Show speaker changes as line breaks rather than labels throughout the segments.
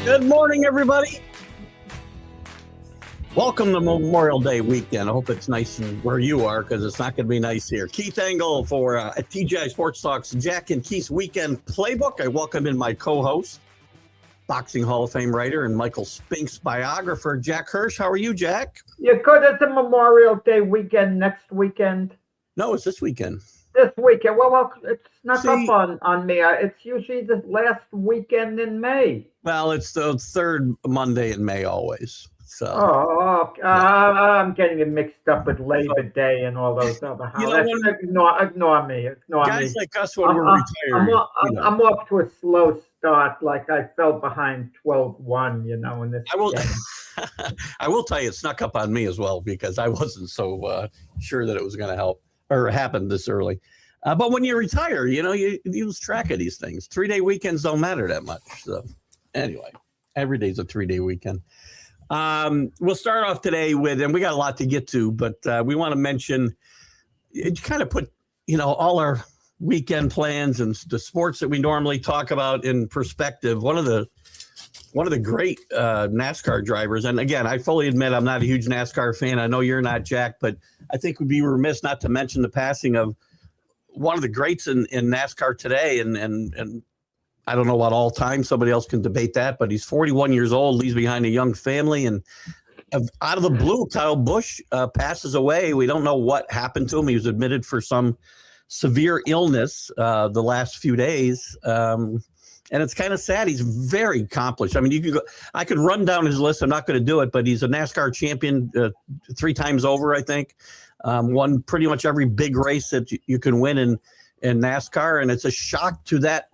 Good morning, everybody. Welcome to Memorial Day weekend. I hope it's nice where you are, because it's not going to be nice here. Keith Engle for at TGI Sports Talks, Jack and Keith's Weekend Playbook. I welcome in my co-host, Boxing Hall of Fame writer and Michael Spink's biographer, Jack Hirsch. How are you, Jack?
You're good at the Memorial Day weekend next weekend.
No, it's this weekend.
This weekend. Well, it's not up on me. It's usually the last weekend in May.
Well, it's the third Monday in May always. So.
I'm getting it mixed up with Labor Day and all those other holidays. Ignore me.
Guys like us, when we're retired.
I'm off to a slow start. Like I fell behind 12-1, in this game.
I will tell you, it snuck up on me as well, because I wasn't so sure that it was going to help or happen this early. But when you retire, you lose track of these things. 3-day weekends don't matter that much. So anyway, every day's a 3-day weekend. We'll start off today with, and we got a lot to get to, but we want to mention, kind of put, all our weekend plans and the sports that we normally talk about in perspective. One of the great NASCAR drivers, and again, I fully admit I'm not a huge NASCAR fan. I know you're not, Jack, but I think we'd be remiss not to mention the passing of one of the greats in NASCAR today, and I don't know about all time. Somebody else can debate that, but he's 41 years old, leaves behind a young family, and out of the blue, Kyle Busch passes away. We don't know what happened to him. He was admitted for some severe illness the last few days, and it's kind of sad. He's very accomplished. I mean, I could run down his list. I'm not going to do it, but he's a NASCAR champion 3 times over, I think. Won pretty much every big race that you can win in NASCAR, and it's a shock to that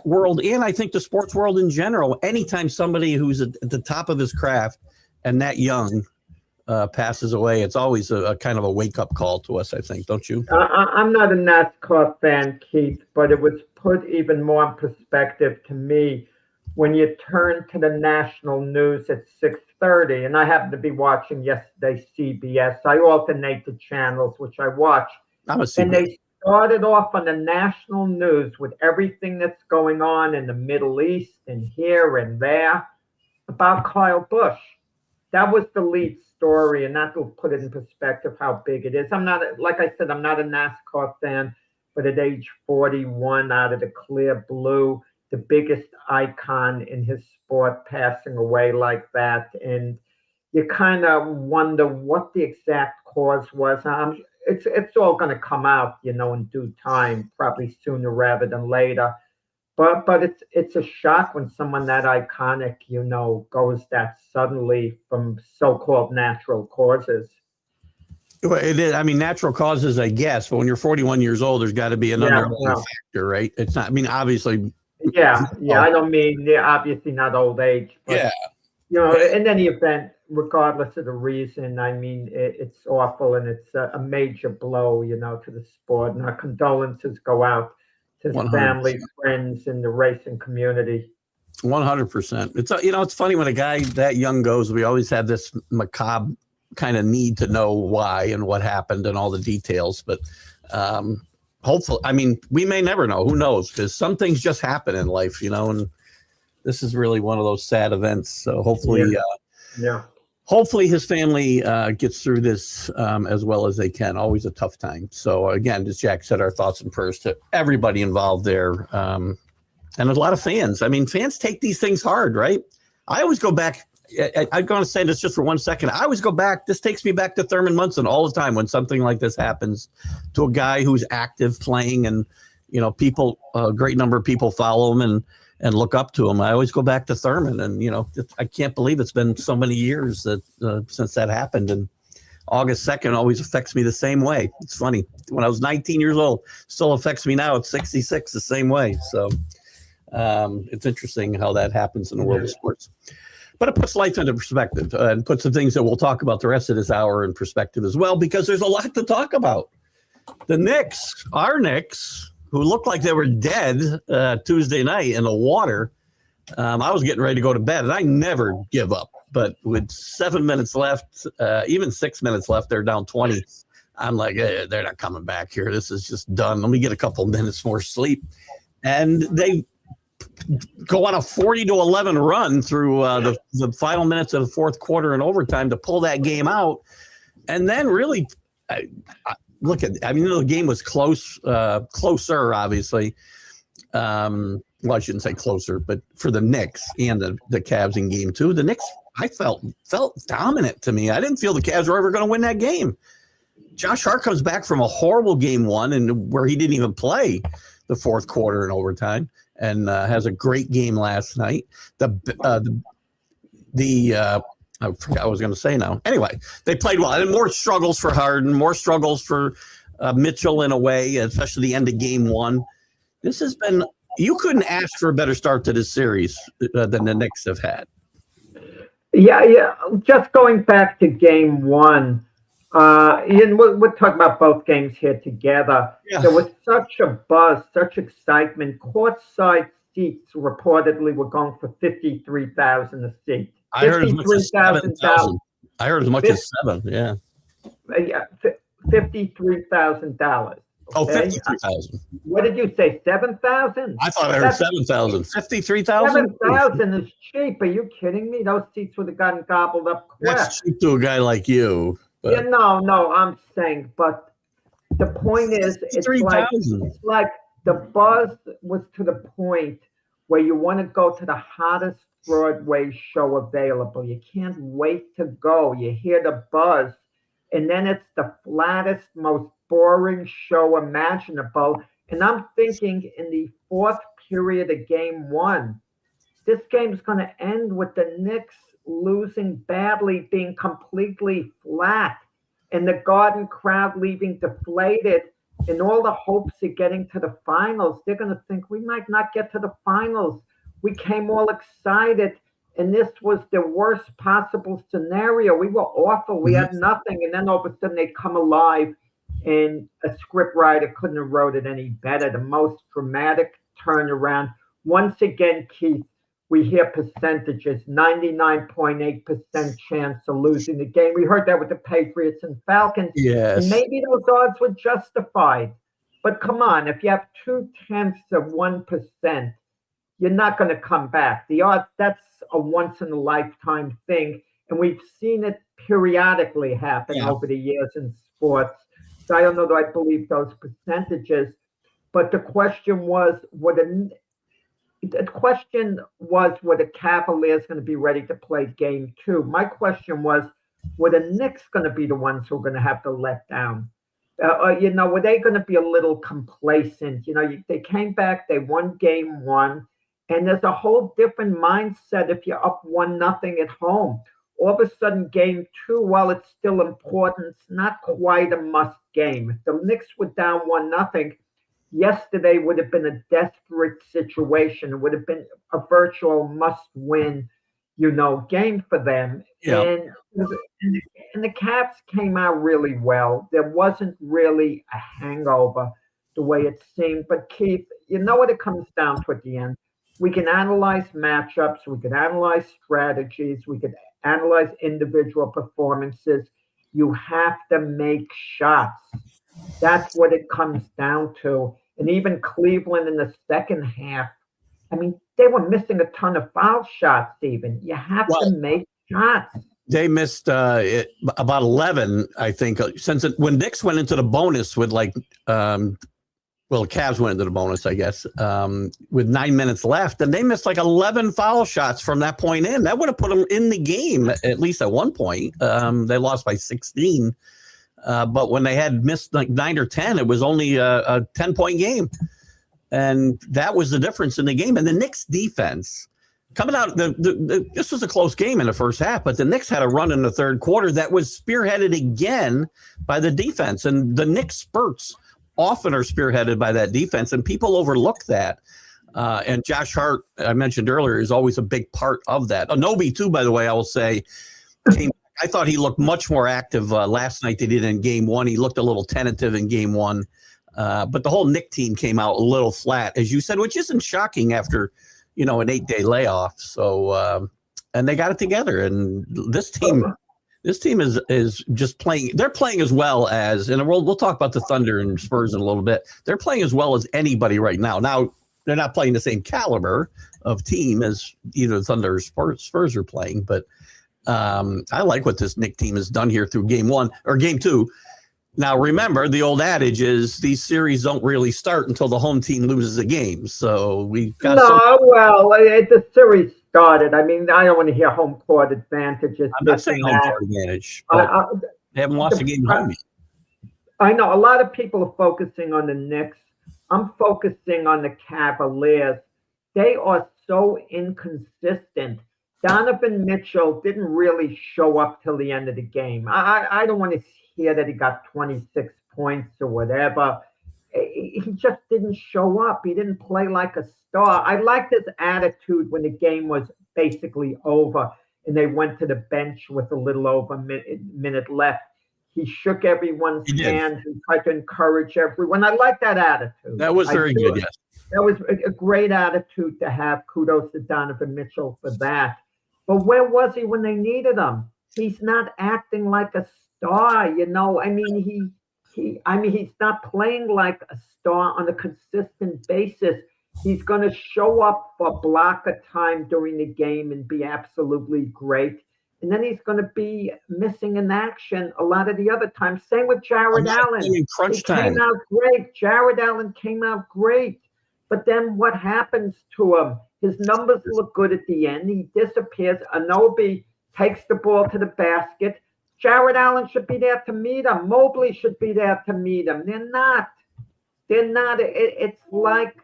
world, and I think the sports world in general. Anytime somebody who's at the top of his craft and that young passes away, it's always a kind of a wake-up call to us, I think, don't you?
I'm not a NASCAR fan, Keith, but it was put even more in perspective to me when you turn to the national news at 6:30, and I happened to be watching yesterday's CBS. I alternate the channels, which I watch.
I'm a CBS.
And they started off on the national news with everything that's going on in the Middle East and here and there about Kyle Busch. That was the lead story, and that will put it in perspective how big it is. I'm not, like I said, I'm not a NASCAR fan, but at age 41, out of the clear blue, the biggest icon in his sport passing away like that. And you kind of wonder what the exact cause was. It's all going to come out, in due time, probably sooner rather than later. But it's a shock when someone that iconic, goes that suddenly from so-called natural causes.
Well, it is. I mean, natural causes, I guess, but when you're 41 years old, there's got to be an underlying factor, right? It's not. I mean, obviously.
Yeah. I don't mean obviously not old age. But, in any event, regardless of the reason, I mean, it's awful, and it's a major blow, to the sport. And our condolences go out to his 100%. Family, friends, and the racing community.
100%. It's it's funny when a guy that young goes. We always have this macabre kind of need to know why and what happened and all the details. But hopefully, I mean, we may never know. Who knows? Because some things just happen in life, and this is really one of those sad events. So hopefully, hopefully his family gets through this as well as they can. Always a tough time. So again, as Jack said, our thoughts and prayers to everybody involved there. And a lot of fans. I mean, fans take these things hard, right? I always go back. I'm going to say this just for 1 second. I always go back. This takes me back to Thurman Munson all the time when something like this happens to a guy who's active, playing, and people, a great number of people follow him and look up to him. I always go back to Thurman, and I can't believe it's been so many years that since that happened. And August 2nd always affects me the same way. It's funny. When I was 19 years old, still affects me now at 66 the same way. So it's interesting how that happens in the world of sports. But it puts life into perspective and puts the things that we'll talk about the rest of this hour in perspective as well, because there's a lot to talk about. The Knicks, our Knicks, who looked like they were dead Tuesday night in the water. I was getting ready to go to bed, and I never give up. But with 7 minutes left, even 6 minutes left, they're down 20. I'm like, they're not coming back here. This is just done. Let me get a couple minutes more sleep. And they go on a 40-11 run through the final minutes of the fourth quarter and overtime to pull that game out. And then really the game was closer, obviously. Well, I shouldn't say closer, but for the Knicks and the Cavs in game two, the Knicks, I felt dominant to me. I didn't feel the Cavs were ever going to win that game. Josh Hart comes back from a horrible game one and where he didn't even play the fourth quarter in overtime, and has a great game last night. I forgot what I was going to say now. Anyway, they played well. And more struggles for Harden, more struggles for Mitchell in a way, especially the end of game one. This has been – you couldn't ask for a better start to this series than the Knicks have had.
Yeah. Just going back to game one, Ian, we'll talk about both games here together. Yeah. There was such a buzz, such excitement. Courtside seats reportedly were going for $53,000 a seat.
I heard as much as $7,000. I heard as much as $7,000. Yeah.
Yeah, $53,000.
Oh, 53,000.
What did you say? 7,000?
I thought I heard 7,000. 53,000.
7,000 is cheap. Are you kidding me? Those seats would have gotten gobbled up quick.
That's cheap to a guy like you.
But. Yeah, no, I'm saying, but the point is, it's like the buzz was to the point where you want to go to the hottest Broadway show available. You can't wait to go. You hear the buzz, and then it's the flattest, most boring show imaginable. And I'm thinking in the fourth period of game one, this game's going to end with the Knicks losing badly, being completely flat, and the Garden crowd leaving deflated, and all the hopes of getting to the finals. They're going to think we might not get to the finals. We came all excited, and this was the worst possible scenario. We were awful. We had nothing, and then all of a sudden they come alive, and a scriptwriter couldn't have wrote it any better. The most dramatic turnaround. Once again, Keith, we hear percentages, 99.8% chance of losing the game. We heard that with the Patriots and Falcons.
Yes.
And maybe those odds were justified. But come on, if you have 0.2%, you're not going to come back. The odds, that's a once-in-a-lifetime thing. And we've seen it periodically happen over the years in sports. So I don't know that I believe those percentages. But the question was, were the Cavaliers going to be ready to play game two? My question was, were the Knicks going to be the ones who are going to have to let down? Were they going to be a little complacent? They came back, they won game one, and there's a whole different mindset if you're up 1-0 at home. All of a sudden, game two, while it's still important, it's not quite a must game. If the Knicks were down 1-0, yesterday would have been a desperate situation. It would have been a virtual must-win, game for them.
Yeah.
And the Cavs came out really well. There wasn't really a hangover the way it seemed. But Keith, you know what it comes down to at the end? We can analyze matchups. We can analyze strategies. We can analyze individual performances. You have to make shots. That's what it comes down to. And even Cleveland in the second half, they were missing a ton of foul shots even. You have to make shots.
They missed about 11, I think, when Knicks went into the bonus with Cavs went into the bonus, I guess, with 9 minutes left, and they missed 11 foul shots from that point in. That would have put them in the game, at least at one point. They lost by 16. But when they had missed 9 or 10, it was only a 10-point game. And that was the difference in the game. And the Knicks defense coming out, this was a close game in the first half, but the Knicks had a run in the third quarter that was spearheaded again by the defense. And the Knicks spurts often are spearheaded by that defense, and people overlook that. And Josh Hart, I mentioned earlier, is always a big part of that. Anobi, too, by the way, I will say, I thought he looked much more active last night than he did in game one. He looked a little tentative in game one. But the whole Knick team came out a little flat, as you said, which isn't shocking after, an 8-day layoff. So, and they got it together. And this team is just playing. They're playing as well as, and we'll talk about the Thunder and Spurs in a little bit. They're playing as well as anybody right now. Now, they're not playing the same caliber of team as either Thunder or Spurs are playing. But I like what this Knick team has done here through game 1 or game 2. Now, remember, the old adage is these series don't really start until the home team loses a game. So we got
the series started. I mean, I don't want to hear home court advantages.
I'm not saying home court advantage, but they haven't lost a game at home.
I know a lot of people are focusing on the Knicks. I'm focusing on the Cavaliers. They are so inconsistent. Donovan Mitchell didn't really show up till the end of the game. I don't want to hear that he got 26 points or whatever. He just didn't show up. He didn't play like a star. I liked his attitude when the game was basically over and they went to the bench with a little over a minute left. He shook everyone's hand and tried to encourage everyone. I like that attitude.
That was very good, yes.
That was a great attitude to have. Kudos to Donovan Mitchell for that. But where was he when they needed him? He's not acting like a star, you know. I mean, he's not playing like a star on a consistent basis. He's going to show up for a block of time during the game and be absolutely great. And then he's going to be missing in action a lot of the other times. Same with Jared Allen. He came out great. Jared Allen came out great. But then what happens to him? His numbers look good at the end. He disappears. Anunoby takes the ball to the basket. Jared Allen should be there to meet him. Mobley should be there to meet him. They're not. It's like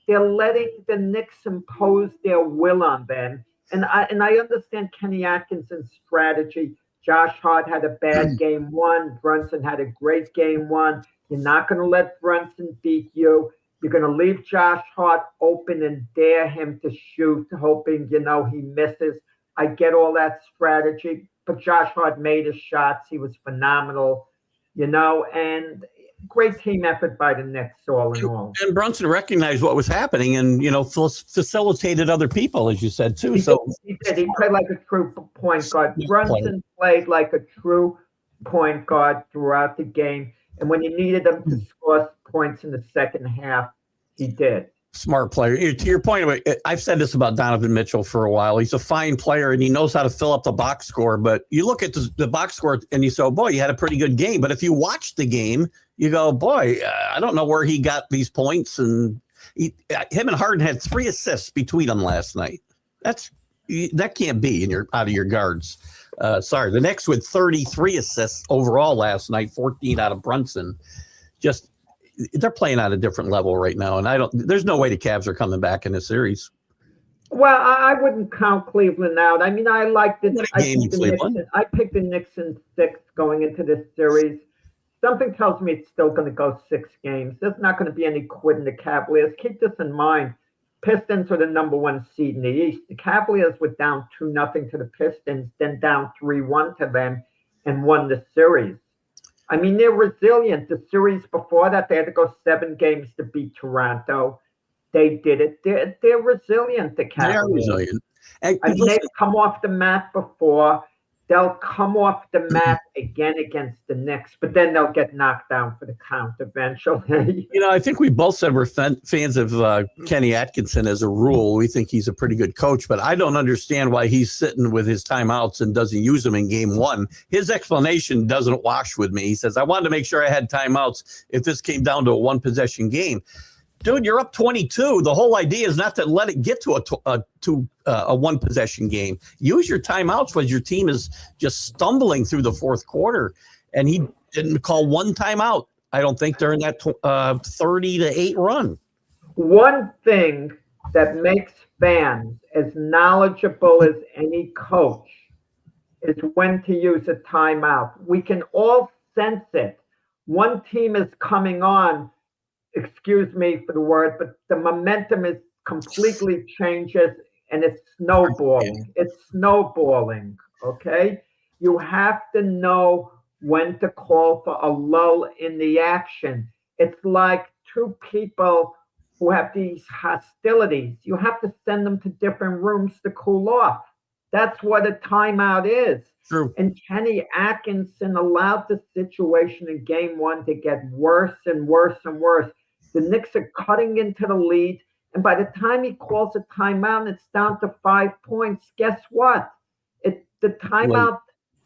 they're letting the Knicks impose their will on them. And I understand Kenny Atkinson's strategy. Josh Hart had a bad game 1. Brunson had a great game 1. You're not going to let Brunson beat you. You're going to leave Josh Hart open and dare him to shoot, hoping, he misses. I get all that strategy. But Josh Hart made his shots. He was phenomenal, and great team effort by the Knicks all in all.
And Brunson recognized what was happening and, facilitated other people, as you said, too.
He did. He played like a true point guard. Brunson played like a true point guard throughout the game. And when you needed him to score points in the second half, he did.
Smart player. To your point, I've said this about Donovan Mitchell for a while. He's a fine player and he knows how to fill up the box score. But you look at the box score and you say, oh, boy, you had a pretty good game. But if you watch the game, you go, boy, I don't know where he got these points. And him and Harden had 3 assists between them last night. That can't be out of your guards. Sorry, the Knicks with 33 assists overall last night, 14 out of Brunson. They're playing at a different level right now, and there's no way the Cavs are coming back in this series.
Well, I wouldn't count Cleveland out. I mean, I like this. I picked the Knicks in 6 going into this series. Something tells me it's still going to go 6 games. There's not going to be any quitting the Cavaliers. Keep this in mind. Pistons are the number 1 seed in the East. The Cavaliers were down 2-0 to the Pistons, then down 3-1 to them, and won the series. I mean, they're resilient. The series before that, they had to go 7 games to beat Toronto. They did it. They're resilient, the Cavaliers. They are resilient. They've come off the mat before. They'll come off the mat again against the Knicks, but then they'll get knocked down for the count eventually.
I think we both said we're fans of Kenny Atkinson as a rule. We think he's a pretty good coach, but I don't understand why he's sitting with his timeouts and doesn't use them in game 1. His explanation doesn't wash with me. He says, I wanted to make sure I had timeouts if this came down to a 1-possession game. Dude, you're up 22. The whole idea is not to let it get to a 1-possession game. Use your timeouts when your team is just stumbling through the fourth quarter. And he didn't call 1 timeout, I don't think, during that 30-8 run.
One thing that makes fans as knowledgeable as any coach is when to use a timeout. We can all sense it. One team is coming on. Excuse me for the word, but the momentum is completely changes and it's snowballing. It's snowballing, okay? You have to know when to call for a lull in the action. It's like 2 people who have these hostilities. You have to send them to different rooms to cool off. That's what a timeout is.
True.
And Kenny Atkinson allowed the situation in game 1 to get worse and worse and worse. The Knicks are cutting into the lead. And by the time he calls a timeout, it's down to 5 points. Guess what? The timeout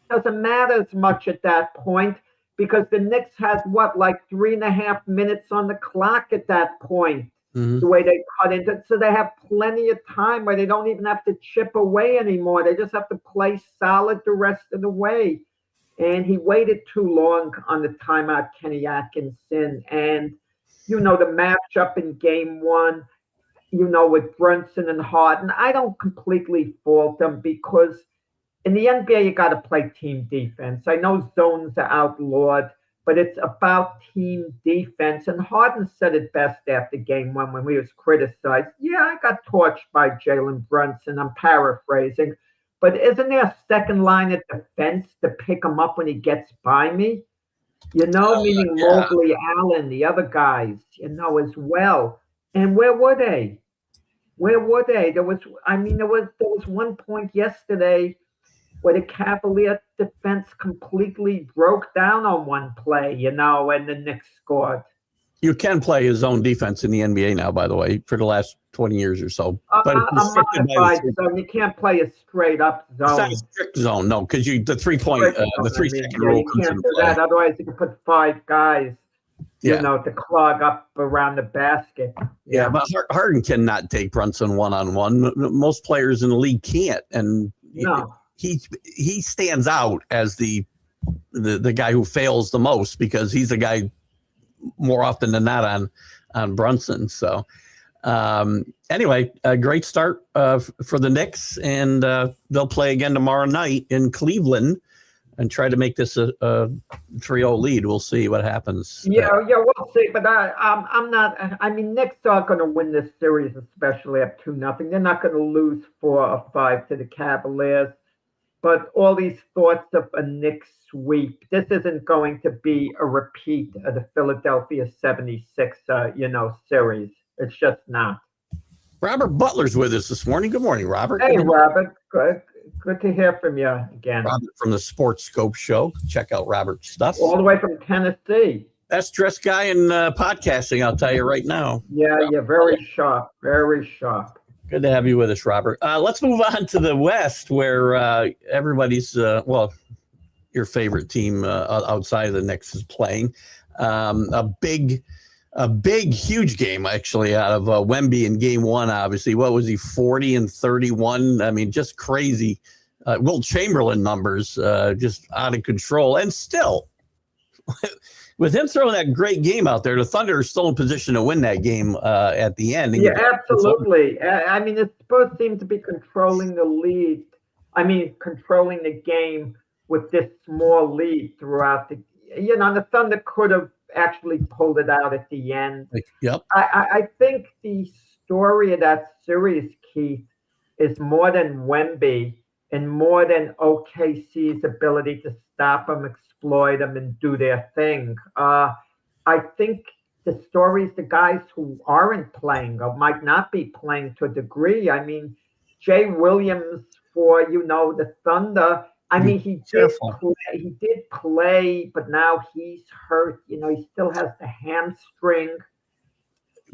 doesn't matter as much at that point because the Knicks had like 3.5 minutes on the clock at that point. The way they cut into it. So they have plenty of time where they don't even have to chip away anymore. They just have to play solid the rest of the way. And he waited too long on the timeout, Kenny Atkinson. And, the matchup in game 1, with Brunson and Harden, I don't completely fault them because in the NBA, you got to play team defense. I know zones are outlawed, but it's about team defense. And Harden said it best after game 1 when he was criticized. Yeah, I got torched by Jalen Brunson. I'm paraphrasing. But isn't there a second line of defense to pick him up when he gets by me? Meaning Mobley, Allen, the other guys, as well. And where were they? There was one point yesterday where the Cavalier defense completely broke down on one play, and the Knicks scored.
You can play his own defense in the NBA now, by the way, for the last 20 years or so. But
a modified zone. You can't play a straight up zone.
It's not a strict zone, no, because the 3-point, the 3-second rule
you can't do that. Otherwise, you can put 5 guys, to clog up around the basket.
Yeah, but Harden cannot take Brunson one-on-one. Most players in the league can't, and he stands out as the guy who fails the most because he's the guy more often than not on Brunson. So anyway, a great start for the Knicks, and they'll play again tomorrow night in Cleveland and try to make this a 3-0 lead. We'll see what happens.
Yeah, we'll see. But I'm not. I mean, Knicks are going to win this series, especially up 2-0. They're not going to lose 4 or 5 to the Cavaliers. But all these thoughts of a Knicks sweep, this isn't going to be a repeat of the Philadelphia 76, series. It's just not.
Robert Butler's with us this morning. Good morning, Robert.
Hey, Robert. Good to hear from you again.
Robert from the Sports Scope Show. Check out Robert's stuff.
All the way from Tennessee.
Best dressed guy in podcasting, I'll tell you right now.
Yeah, very sharp. Very sharp.
Good to have you with us, Robert. Let's move on to the West, where everybody's, your favorite team outside of the Knicks is playing. A big, huge game, actually, out of Wemby in game 1, obviously. What was he, 40 and 31? I mean, just crazy. Will Chamberlain numbers, just out of control. And still, with him throwing that great game out there, the Thunder are still in position to win that game at the end.
Yeah, absolutely. I mean, the Spurs seem to be controlling the lead. I mean, controlling the game with this small lead throughout the. The Thunder could have actually pulled it out at the end.
Yep.
I think the story of that series, Keith, is more than Wemby and more than OKC's ability to stop them, exploit them, and do their thing. I think the story is the guys who aren't playing or might not be playing to a degree. I mean, Jay Williams for, the Thunder. I mean, he did play, but now he's hurt. He still has the hamstring.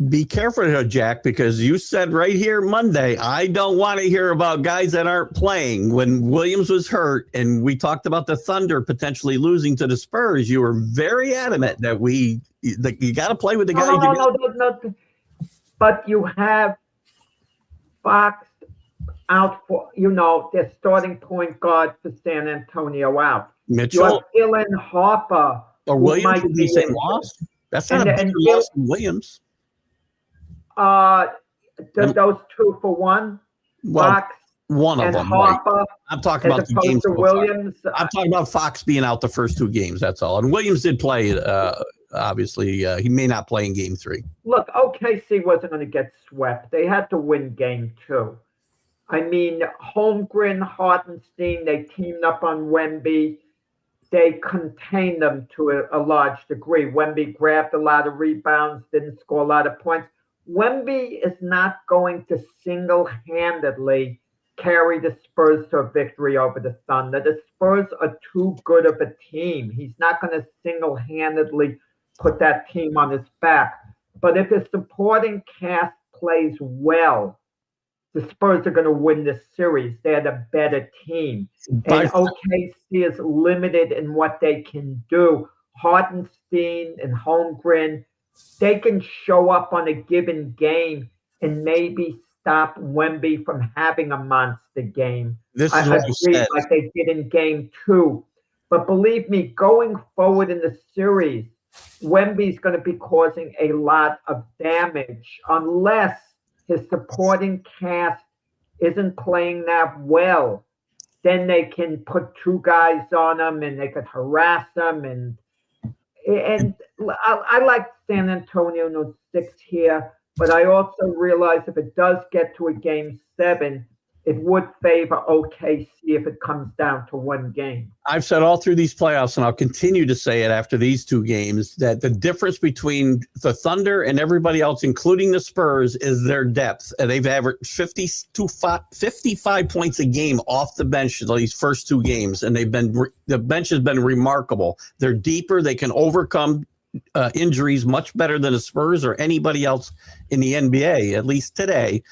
Be careful here, Jack, because you said right here Monday, I don't want to hear about guys that aren't playing. When Williams was hurt and we talked about the Thunder potentially losing to the Spurs, you were very adamant that you got to play with the guys.
No. But you have Fox out for, their starting point guard for San Antonio out.
Mitchell.
You have Dylan Harper.
Or Williams would be saying loss. That's not a bigger loss than Williams.
Those 2 for 1. Fox
one of
and
them.
Harper.
Right. I'm talking about the games.
Williams.
I'm talking about Fox being out the first 2 games. That's all. And Williams did play. Obviously, he may not play in game 3.
Look, OKC wasn't going to get swept. They had to win game 2. I mean, Holmgren, Hartenstein, they teamed up on Wemby. They contained them to a large degree. Wemby grabbed a lot of rebounds, didn't score a lot of points. Wemby is not going to single-handedly carry the Spurs to a victory over the Thunder. The Spurs are too good of a team. He's not going to single-handedly put that team on his back. But if his supporting cast plays well, the Spurs are going to win this series. They're the better team. And OKC is limited in what they can do. Hartenstein and Holmgren, they can show up on a given game and maybe stop Wemby from having a monster game.
This is
I
what you
agree,
said.
like they did in game 2. But believe me, going forward in the series, Wemby's going to be causing a lot of damage unless his supporting cast isn't playing that well. Then they can put 2 guys on him and they could harass him. And I like San Antonio in those 6 here, but I also realize if it does get to a game 7, it would favor OKC if it comes down to 1 game.
I've said all through these playoffs, and I'll continue to say it after these 2 games, that the difference between the Thunder and everybody else, including the Spurs, is their depth. And they've averaged 55 points a game off the bench these first 2 games, and the bench has been remarkable. They're deeper. They can overcome injuries much better than the Spurs or anybody else in the NBA, at least today.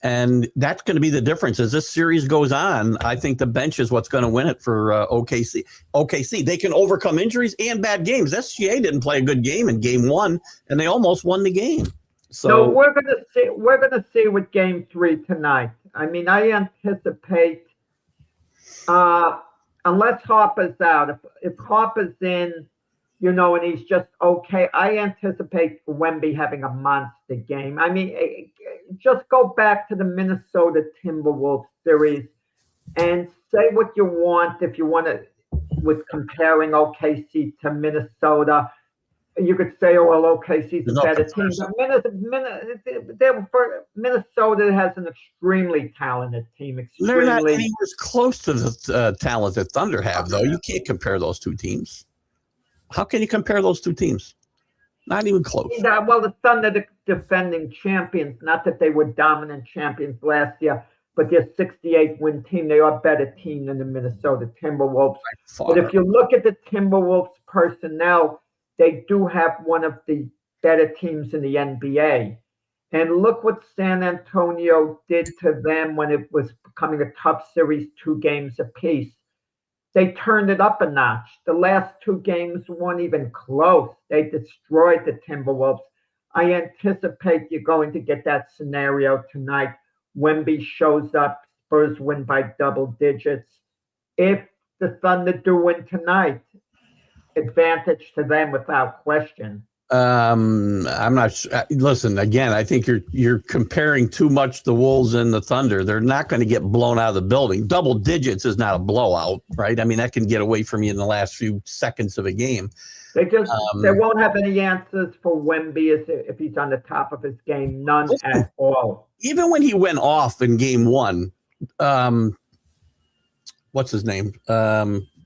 And that's going to be the difference. As this series goes on, I think the bench is what's going to win it for OKC. OKC, they can overcome injuries and bad games. SGA didn't play a good game in game 1, and they almost won the game. So
we're going to see with game 3 tonight. I mean, I anticipate, unless Harper's out, if Harper's in, and he's just okay, I anticipate Wemby having a monster game. I mean, just go back to the Minnesota Timberwolves series and say what you want if you want to, with comparing OKC to Minnesota. You could say, oh, well, OKC's a better team. Minnesota has an extremely talented team.
They're not anywhere close to the talent that Thunder have, though. You can't compare those 2 teams. How can you compare those 2 teams? Not even close.
Yeah, well, the Thunder, the defending champions, not that they were dominant champions last year, but they're 68-win team. They are a better team than the Minnesota Timberwolves. But if you look at the Timberwolves personnel, they do have one of the better teams in the NBA. And look what San Antonio did to them when it was becoming a tough series, 2 games apiece. They turned it up a notch. The last 2 games weren't even close. They destroyed the Timberwolves. I anticipate you're going to get that scenario tonight. Wemby shows up, Spurs win by double digits. If the Thunder do win tonight, advantage to them without question.
I'm not sure. Listen, again, I think you're comparing too much the Wolves and the Thunder. They're not going to get blown out of the building. Double digits is not a blowout, right? I mean, that can get away from you in the last few seconds of a game.
They won't have any answers for Wemby if he's on the top of his game. None at all.
Even when he went off in game 1, what's his name?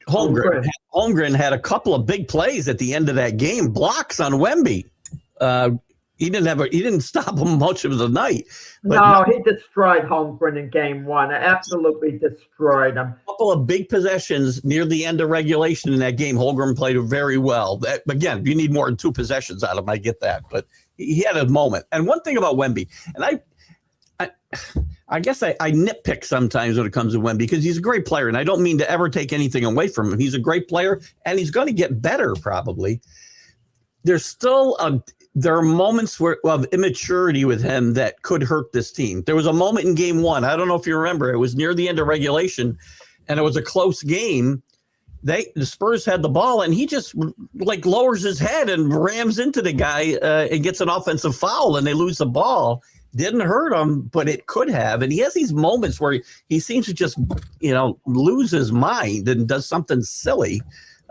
Holmgren had a couple of big plays at the end of that game, blocks on Wemby. He didn't stop him much of the night.
No, he destroyed Holmgren in game 1. Absolutely destroyed him.
A couple of big possessions near the end of regulation in that game. Holmgren played very well. Again, you need more than 2 possessions out of him. I get that, but he had a moment. And one thing about Wemby, and I guess I nitpick sometimes when it comes to Wemby because he's a great player, and I don't mean to ever take anything away from him. He's a great player, and he's going to get better probably. There's still there are moments of immaturity with him that could hurt this team. There was a moment in game 1. I don't know if you remember. It was near the end of regulation, and it was a close game. The Spurs had the ball, and he just lowers his head and rams into the guy and gets an offensive foul, and they lose the ball. Didn't hurt him, but it could have. And he has these moments where he seems to just, lose his mind and does something silly.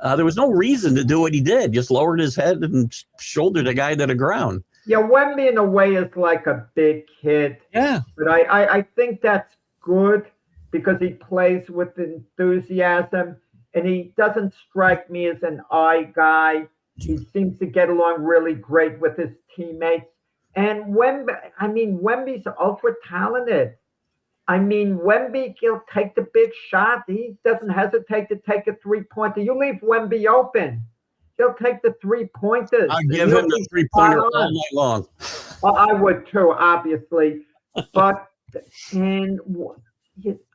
There was no reason to do what he did. Just lowered his head and shouldered a guy to the ground.
Yeah, Wemby in a way is like a big kid.
Yeah.
But I think that's good because he plays with enthusiasm and he doesn't strike me as an eye guy. He seems to get along really great with his teammates. And Wemby's ultra talented. I mean, Wemby, he'll take the big shot. He doesn't hesitate to take a 3-pointer. You leave Wemby open, He'll take the 3-pointers.
I'll give him the 3-pointer all night long.
Well, I would too, obviously, but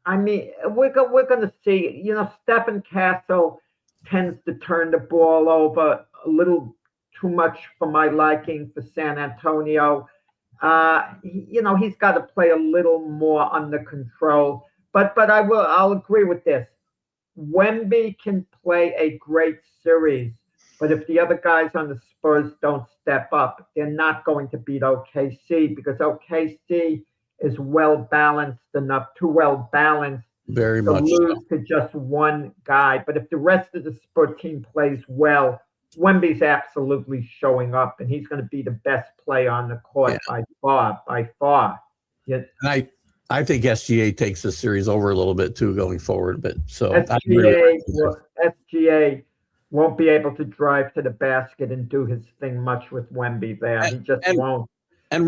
I mean, we're going to see. You know, Stephen Castle tends to turn the ball over a little too much for my liking for San Antonio. You know, he's got to play a little more under control. But I'll agree with this. Wemby can play a great series, but if the other guys on the Spurs don't step up, they're not going to beat OKC because OKC is well balanced enough, too well balanced
Very
to
much
lose
so.
to just one guy. But if the rest of the Spurs team plays well, Wemby's absolutely showing up, and he's going to be the best player on the court by far. Yeah.
And I think SGA takes this series over a little bit too going forward. But so
SGA won't be able to drive to the basket and do his thing much with Wemby there. He just won't.
And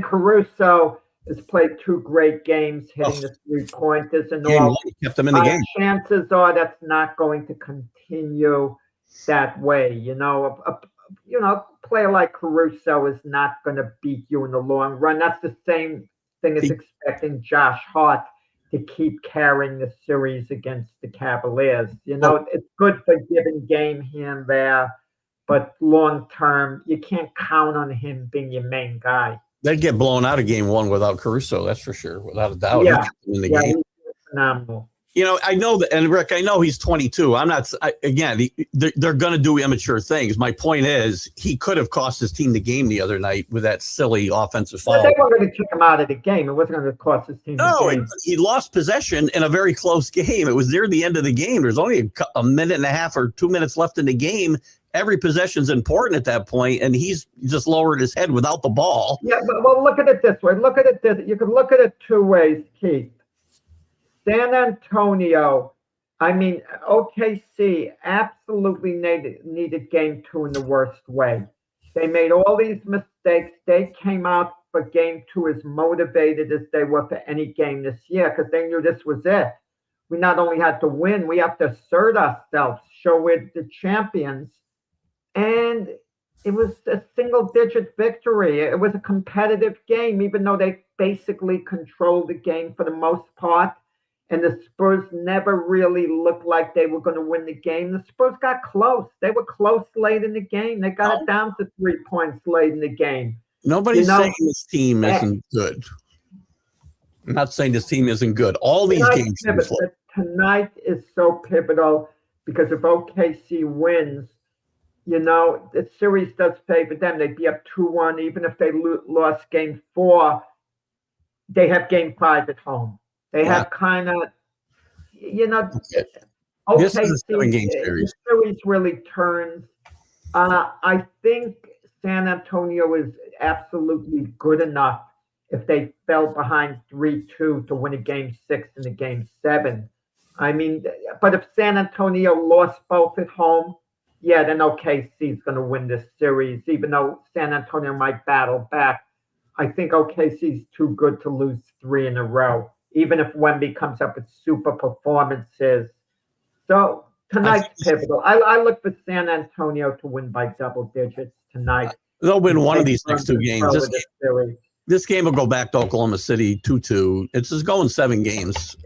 Caruso has played 2 great games hitting the 3-pointers and all.
Kept them in the game.
Chances are that's not going to continue that way. You know, a player like Caruso is not going to beat you in the long run. That's the same thing as expecting Josh Hart to keep carrying the series against the Cavaliers. You know, it's good for giving game here and there, but long term, you can't count on him being your main guy.
They'd get blown out of game 1 without Caruso, that's for sure, without a doubt.
Yeah,
in the game.
He's phenomenal.
You know, I know that, and Rick, I know he's 22. I'm not, they're going to do immature things. My point is, he could have cost his team the game the other night with that silly offensive foul.
But they weren't going to kick him out of the game. It wasn't going to cost his team the game.
He lost possession in a very close game. It was near the end of the game. There's only a minute and a half or 2 minutes left in the game. Every possession's important at that point, and he's just lowered his head without the ball.
Yeah, but well, look at it this way. You can look at it 2 ways, Keith. San Antonio, I mean, OKC absolutely needed game 2 in the worst way. They made all these mistakes. They came out for game 2 as motivated as they were for any game this year because they knew this was it. We not only had to win, we have to assert ourselves, show we're the champions. And it was a single-digit victory. It was a competitive game, even though they basically controlled the game for the most part. And the Spurs never really looked like they were going to win the game. The Spurs got close. They were close late in the game. They got it down to 3 points late in the game.
Nobody's saying this team isn't good. I'm not saying this team isn't good. All these games.
Tonight is so pivotal because if OKC wins, you know, the series does favor them. They'd be up 2-1. Even if they lost game 4, they have game 5 at home. They have kind of, you know,
this is a 7-game series.
The series really turns. I think San Antonio is absolutely good enough if they fell behind 3-2 to win a game 6 and a game 7. I mean, but if San Antonio lost both at home, then OKC is going to win this series, even though San Antonio might battle back. I think OKC is too good to lose 3 in a row, even if Wemby comes up with super performances. So tonight's pivotal. I look for San Antonio to win by double digits tonight.
They'll win one of these next 2 games. This game will go back to Oklahoma City 2-2. It's just going 7 games.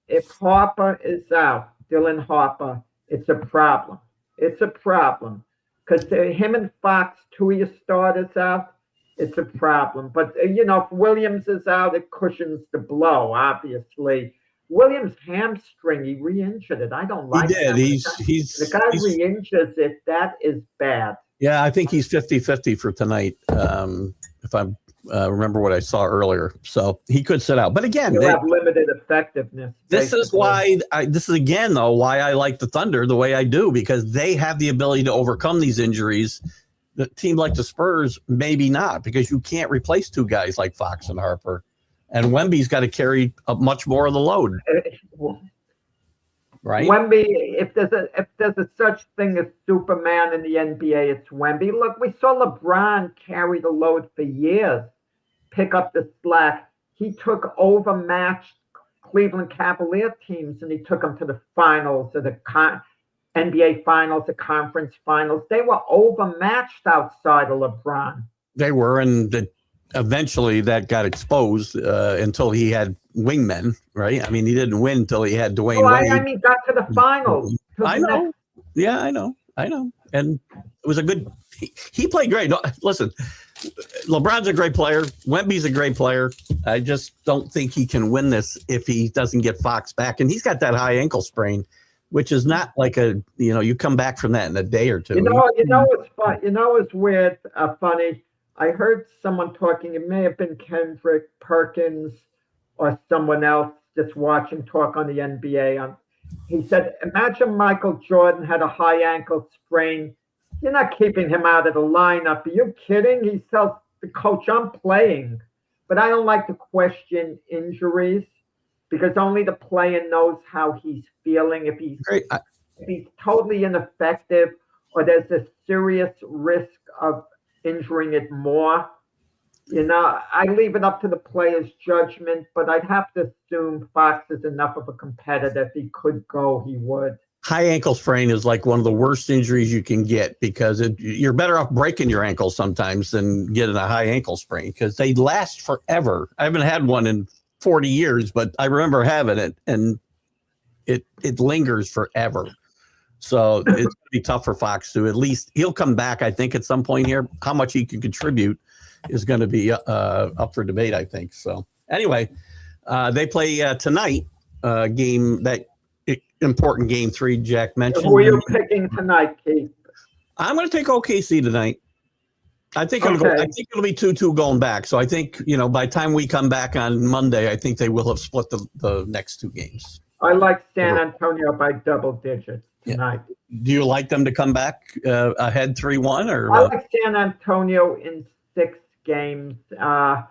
If Harper is out, Dylan Harper, it's a problem. It's a problem because him and Fox, 2 of your starters out, it's a problem. But, you know, if Williams is out, it cushions the blow, obviously. Williams' hamstring, he re-injured it. I don't like that. The guy re-injures it, that is bad.
Yeah, I think he's 50-50 for tonight, if I remember what I saw earlier. So he could sit out. But again,
they have limited effectiveness.
This is why this is again, though, why I like the Thunder the way I do, because they have the ability to overcome these injuries. The team like the Spurs, maybe not, because you can't replace 2 guys like Fox and Harper. And Wemby's got to carry up much more of the load. Right?
Wemby, if there's a such thing as Superman in the NBA, it's Wemby. Look, we saw LeBron carry the load for years, pick up the slack. He took overmatched Cleveland Cavalier teams and he took them to the finals of the NBA Finals, the conference finals. They were overmatched outside of LeBron.
They were, and eventually that got exposed until he had wingmen, right? I mean, he didn't win until he had Dwayne Wade.
I mean, got to the finals.
I know. Yeah, I know. And it was a good. He played great. No, listen, LeBron's a great player. Wemby's a great player. I just don't think he can win this if he doesn't get Fox back. And he's got that high ankle sprain, which is not like you come back from that in a day or two.
You know what's fun? You know what's weird, funny? I heard someone talking. It may have been Kendrick Perkins or someone else just watching talk on the NBA. He said, imagine Michael Jordan had a high ankle sprain. You're not keeping him out of the lineup. Are you kidding? He tells the coach, I'm playing. But I don't like to question injuries because only the player knows how he's feeling. If he's totally ineffective or there's a serious risk of injuring it more, I leave it up to the player's judgment, but I'd have to assume Fox is enough of a competitor. If he could go, he would.
High ankle sprain is like one of the worst injuries you can get because you're better off breaking your ankle sometimes than getting a high ankle sprain because they last forever. I haven't had one in 40 years, but I remember having it, and it lingers forever. So it's going to be tough for Fox to at least – he'll come back, I think, at some point here. How much he can contribute is going to be up for debate, I think. So anyway, they play tonight, important game 3 Jack mentioned.
Who are you picking tonight, Keith?
I'm going to take OKC tonight. I think it'll be 2-2 going back. So I think, by the time we come back on Monday, I think they will have split the next 2 games.
I like San Antonio by double digits tonight.
Yeah. Do you like them to come back ahead 3-1? Or
I like San Antonio in 6 games. I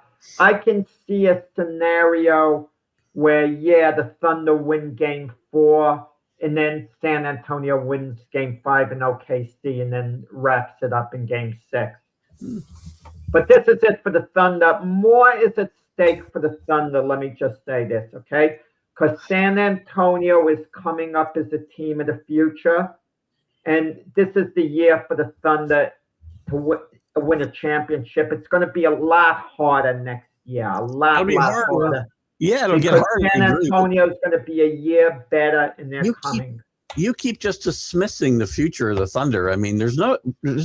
can see a scenario where, the Thunder win game 4, and then San Antonio wins game 5 in OKC, and then wraps it up in game 6. But this is it for the Thunder. More is at stake for the Thunder. Let me just say this, okay? Because San Antonio is coming up as a team of the future, and this is the year for the Thunder to win a championship. It's going to be a lot harder next year. A lot harder.
Yeah, it'll get harder.
San Antonio is going to be a year better, and they're coming.
You keep just dismissing the future of the Thunder. I mean, there's no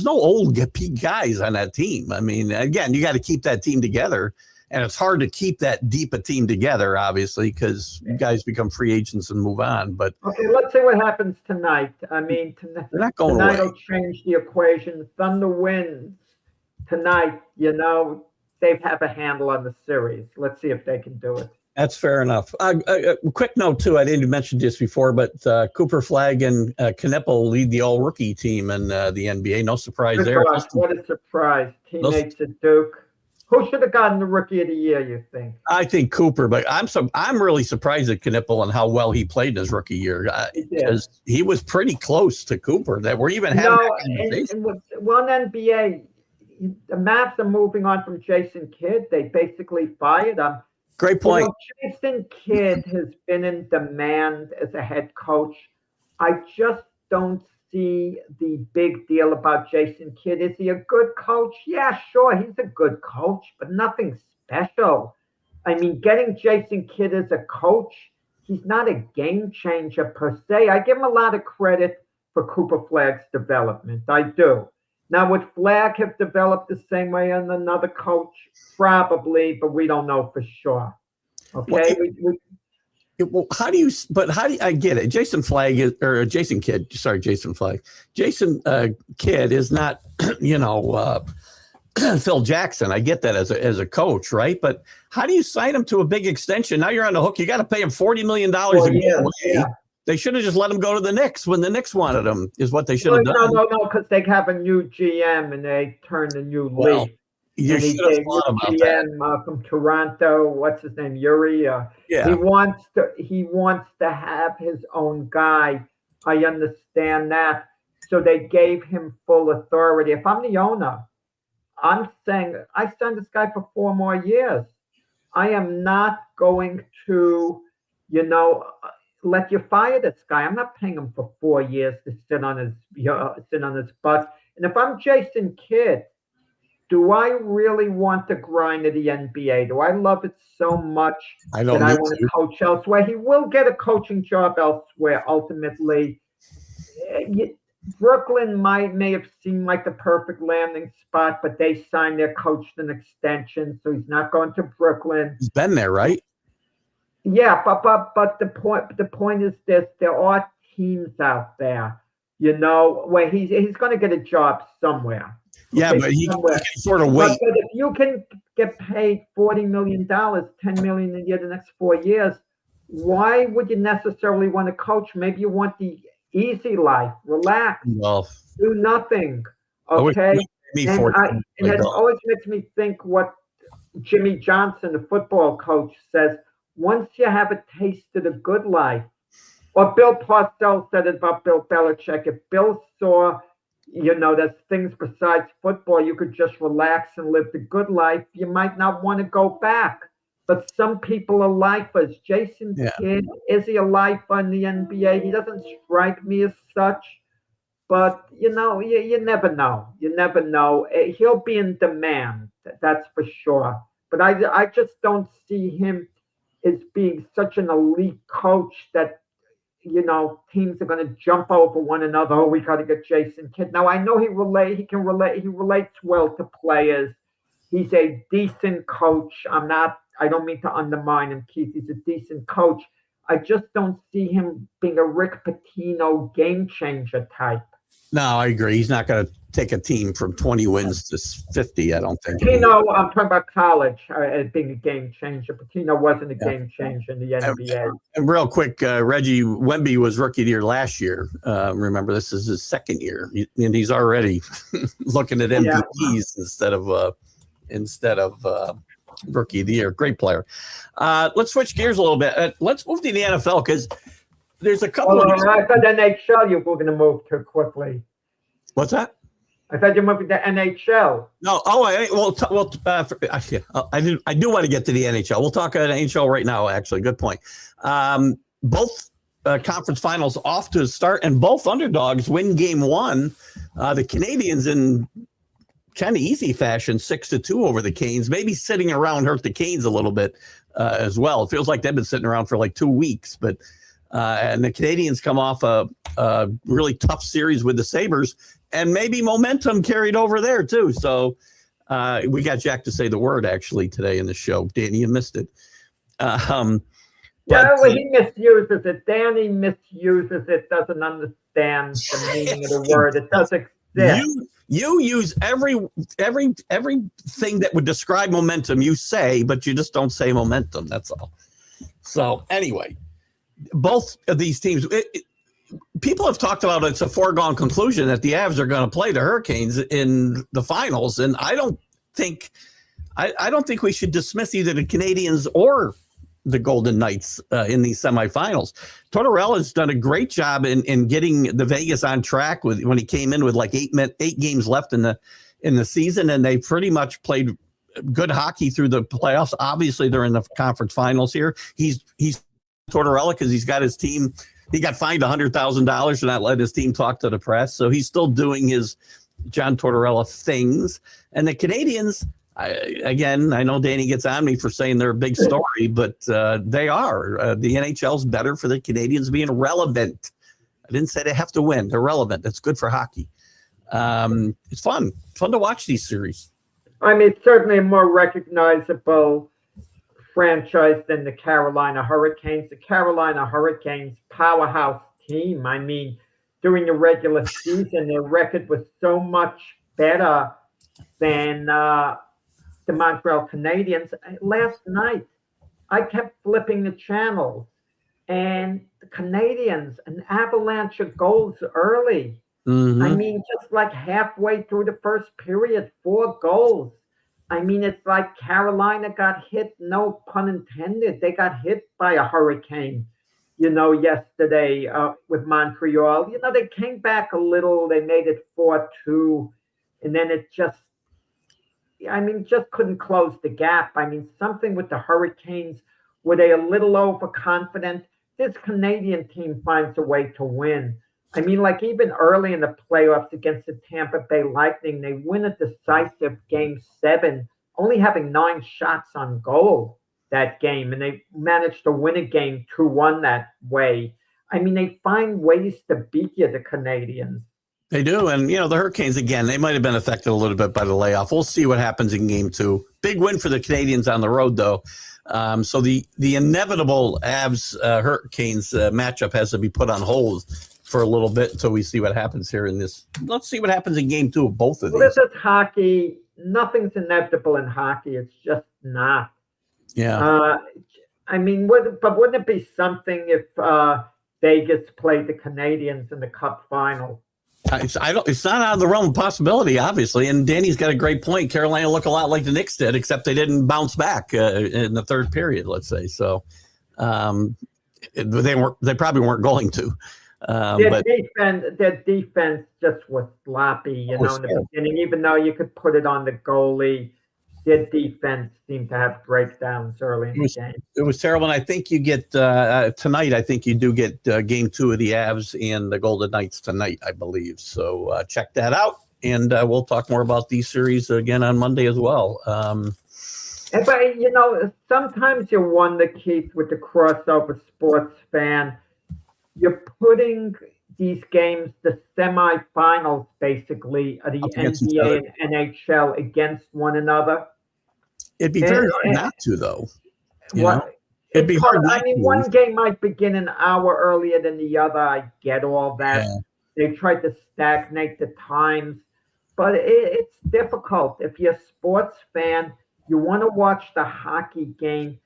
old guys on that team. I mean, again, you got to keep that team together, and it's hard to keep that deep a team together, obviously, because guys become free agents and move on. But
okay, let's see what happens tonight. I mean,
they're not going
tonight
away.
will change the equation. Thunder wins tonight. They have a handle on the series. Let's see if they can do it.
That's fair enough. Quick note, too, I didn't mention this before, but Cooper Flagg and Knippel lead the all-rookie team in the NBA. No surprise there.
What a surprise. Teammates at Duke. Who should have gotten the Rookie of the Year, you think?
I think Cooper, but I'm really surprised at Knippel and how well he played in his rookie year because he was pretty close to Cooper. That we're even having
in NBA, the Mavs are moving on from Jason Kidd. They basically fired him.
Great point.
Jason Kidd has been in demand as a head coach. I just don't see the big deal about Jason Kidd. Is he a good coach? Yeah, sure, he's a good coach, but nothing special. I mean, getting Jason Kidd as a coach, he's not a game changer per se. I give him a lot of credit for Cooper Flagg's development. I do. Now, would Flagg have developed the same way on another coach? Probably, but we don't know for sure. Okay.
How do you? I get it. Jason Kidd. Jason Flagg. Jason Kidd is not, Phil Jackson. I get that as a coach, right? But how do you sign him to a big extension? Now you're on the hook. You got to pay him $40 million a year. Yeah. They should have just let him go to the Knicks when the Knicks wanted him, is what they should have done.
No, because they have a new GM and they turned a new leaf.
You should have thought about
that. From Toronto, what's his name, Yuri? He wants to have his own guy. I understand that. So they gave him full authority. If I'm the owner, I'm saying I send this guy for 4 more years. I am not going to, let you fire this guy. I'm not paying him for 4 years to sit on his butt. And if I'm Jason Kidd, do I really want to grind to the NBA? Do I love it so much
I
that
don't
I
need
want
to.
to coach elsewhere? He will get a coaching job elsewhere ultimately. Brooklyn may have seemed like the perfect landing spot, but they signed their coach to an extension, so he's not going to Brooklyn.
He's been there, right?
Yeah, but the point is this: there are teams out there, where he's going to get a job somewhere.
Yeah,
Okay,
but he
somewhere.
can sort of
But
wait.
if you can get paid $40 million, $10 million a year the next 4 years, why would you necessarily want to coach? Maybe you want the easy life, relax,
Well,
do nothing.
I wish
Okay,
you gave me
and
40
and it always makes me think what Jimmy Johnson, the football coach, says. Once you have a taste of the good life, or Bill Parcells said it about Bill Belichick. If Bill saw, there's things besides football, you could just relax and live the good life, you might not want to go back. But some people are lifers. Jason Kidd, is he a lifer in the NBA? He doesn't strike me as such. But, you never know. You never know. He'll be in demand, that's for sure. But I just don't see him as being such an elite coach that teams are going to jump over one another. Oh, we got to get Jason Kidd. Now I know he relates well to players. He's a decent coach. I don't mean to undermine him, Keith. He's a decent coach. I just don't see him being a Rick Pitino game changer type.
No, I agree. He's not going to take a team from 20 wins to 50, I don't think.
Pitino, I'm talking about college as being a game changer. Pitino wasn't a game changer in the NBA.
And real quick, Reggie Wemby was Rookie of the Year last year. Remember, this is his second year, and he's already looking at MVPs instead of Rookie of the Year. Great player. Let's switch gears a little bit. Let's move to the NFL because there's a couple of.
I thought NHL you were going to move too quickly.
What's that?
I thought you were moving to NHL.
No. Oh, I do want to get to the NHL. We'll talk about NHL right now. Actually, good point. Both conference finals off to start, and both underdogs win game one. The Canadians in kind of easy fashion, 6-2 over the Canes. Maybe sitting around hurt the Canes a little bit as well. It feels like they've been sitting around for like 2 weeks, but. And the Canadians come off a really tough series with the Sabres, and maybe momentum carried over there too. So we got Jack to say the word actually today in the show. Danny, you missed it.
He misuses it. Danny misuses it. Doesn't understand the meaning of the word. It does exist.
You use everything that would describe momentum. You say, but you just don't say momentum. That's all. So anyway. Both of these teams, people have talked about it's a foregone conclusion that the Avs are going to play the Hurricanes in the finals, and I don't think we should dismiss either the Canadians or the Golden Knights in these semifinals. Tortorella's done a great job in getting the Vegas on track when he came in with like 8 games left in the season, and they pretty much played good hockey through the playoffs. Obviously, they're in the conference finals here. He's Tortorella because he's got his team. He got fined $100,000 for not letting his team talk to the press. So he's still doing his John Tortorella things. And the Canadians, I know Danny gets on me for saying they're a big story, but they are. The NHL's better for the Canadians being relevant. I didn't say they have to win. They're relevant. That's good for hockey. It's fun. It's fun to watch these series.
I mean, certainly a more recognizable franchise than the Carolina Hurricanes. The Carolina Hurricanes, powerhouse team. I mean, during the regular season, their record was so much better than the Montreal Canadiens. Last night, I kept flipping the channels, and the Canadiens, an avalanche of goals early.
Mm-hmm.
I mean, just like halfway through the first period, 4 goals. I mean, it's like Carolina got hit, no pun intended. They got hit by a hurricane, yesterday with Montreal. They came back a little. They made it 4-2. And then it just couldn't close the gap. I mean, something with the Hurricanes. Were they a little overconfident? this Canadian team finds a way to win. I mean, like even early in the playoffs against the Tampa Bay Lightning, they win a decisive game 7, only having 9 shots on goal that game, and they managed to win a game 2-1 that way. I mean, they find ways to beat you, the Canadians.
They do. And, the Hurricanes, again, they might have been affected a little bit by the layoff. We'll see what happens in game 2. Big win for the Canadians on the road, though. So the inevitable Avs-Hurricanes matchup has to be put on hold for a little bit until we see what happens here in this. Let's see what happens in game 2 of both of these.
This is hockey. Nothing's inevitable in hockey. It's just not.
Yeah.
I mean, wouldn't it be something if Vegas played the Canadians in the Cup final?
It's not out of the realm of possibility, obviously. And Danny's got a great point. Carolina looked a lot like the Knicks did, except they didn't bounce back in the third period, let's say. So they probably weren't going to.
Their defense just was sloppy, in the beginning. Even though you could put it on the goalie, their defense seemed to have breakdowns early in the game.
It was terrible, and I think you get tonight. I think you do get game 2 of the Avs and the Golden Knights tonight, I believe. So check that out, and we'll talk more about these series again on Monday as well.
But sometimes you wonder, Keith, with the crossover sports fan, you're putting these games, the semifinals, basically, of the NBA and NHL against one another.
It'd be very hard not to, though. It'd be hard.
I mean, one game might begin an hour earlier than the other. I get all that. Yeah. They tried to stagnate the times, but it's difficult. If you're a sports fan, you want to watch the hockey game.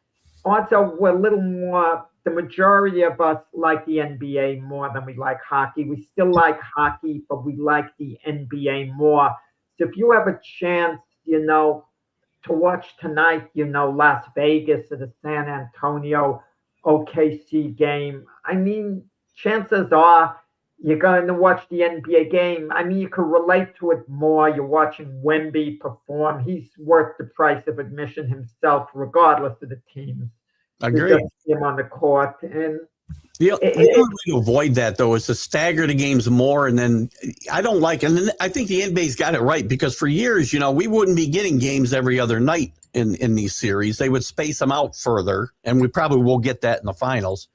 Also, we're a little more. The majority of us like the NBA more than we like hockey. We still like hockey, but we like the NBA more. So if you have a chance, to watch tonight, Las Vegas or the San Antonio OKC game, I mean, chances are you're going to watch the NBA game. I mean, you can relate to it more. You're watching Wemby perform. He's worth the price of admission himself, regardless of the teams.
I agree.
Him on the court, and
the only way to avoid that, though, is to stagger the games more. And then I don't like, and then I think the NBA's got it right, because for years, we wouldn't be getting games every other night in these series. They would space them out further, and we probably will get that in the finals,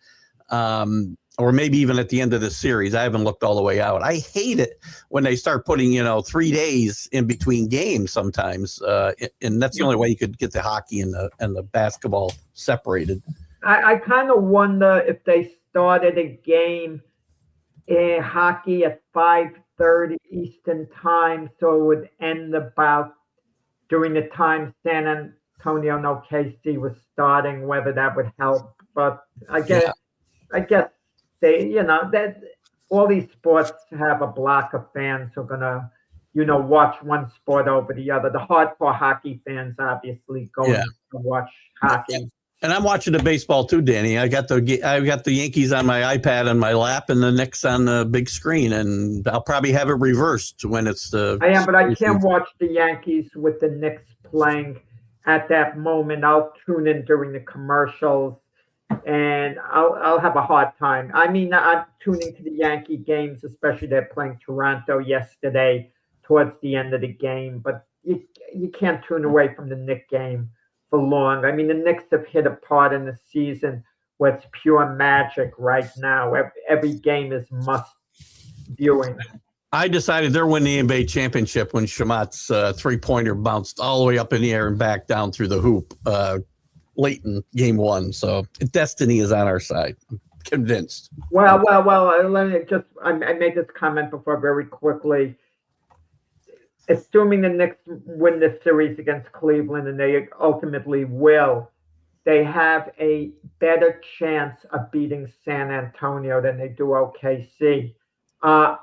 or maybe even at the end of the series. I haven't looked all the way out. I hate it when they start putting 3 days in between games sometimes, and that's the only way you could get the hockey and the basketball separated.
I kind of wonder if they started a game in hockey at 5:30 Eastern time, so it would end about during the time San Antonio and OKC was starting, whether that would help. But I guess they, that all these sports have a block of fans who are gonna, watch one sport over the other. The hardcore hockey fans obviously going to watch hockey.
And I'm watching the baseball too, Danny. I got the Yankees on my iPad on my lap, and the Knicks on the big screen, and I'll probably have it reversed when it's the.
I am, but I can't watch the Yankees with the Knicks playing at that moment. I'll tune in during the commercials, and I'll have a hard time. I mean, I'm tuning to the Yankee games, especially they're playing Toronto yesterday towards the end of the game, but you can't tune away from the Knicks game for long. I mean, the Knicks have hit a part in the season where it's pure magic right now. Every game is must viewing.
I decided they're winning the NBA championship when Shamat's three-pointer bounced all the way up in the air and back down through the hoop late in game 1. So destiny is on our side. I'm convinced.
Well, let me just, I made this comment before very quickly. Assuming the Knicks win this series against Cleveland, and they ultimately will, they have a better chance of beating San Antonio than they do OKC.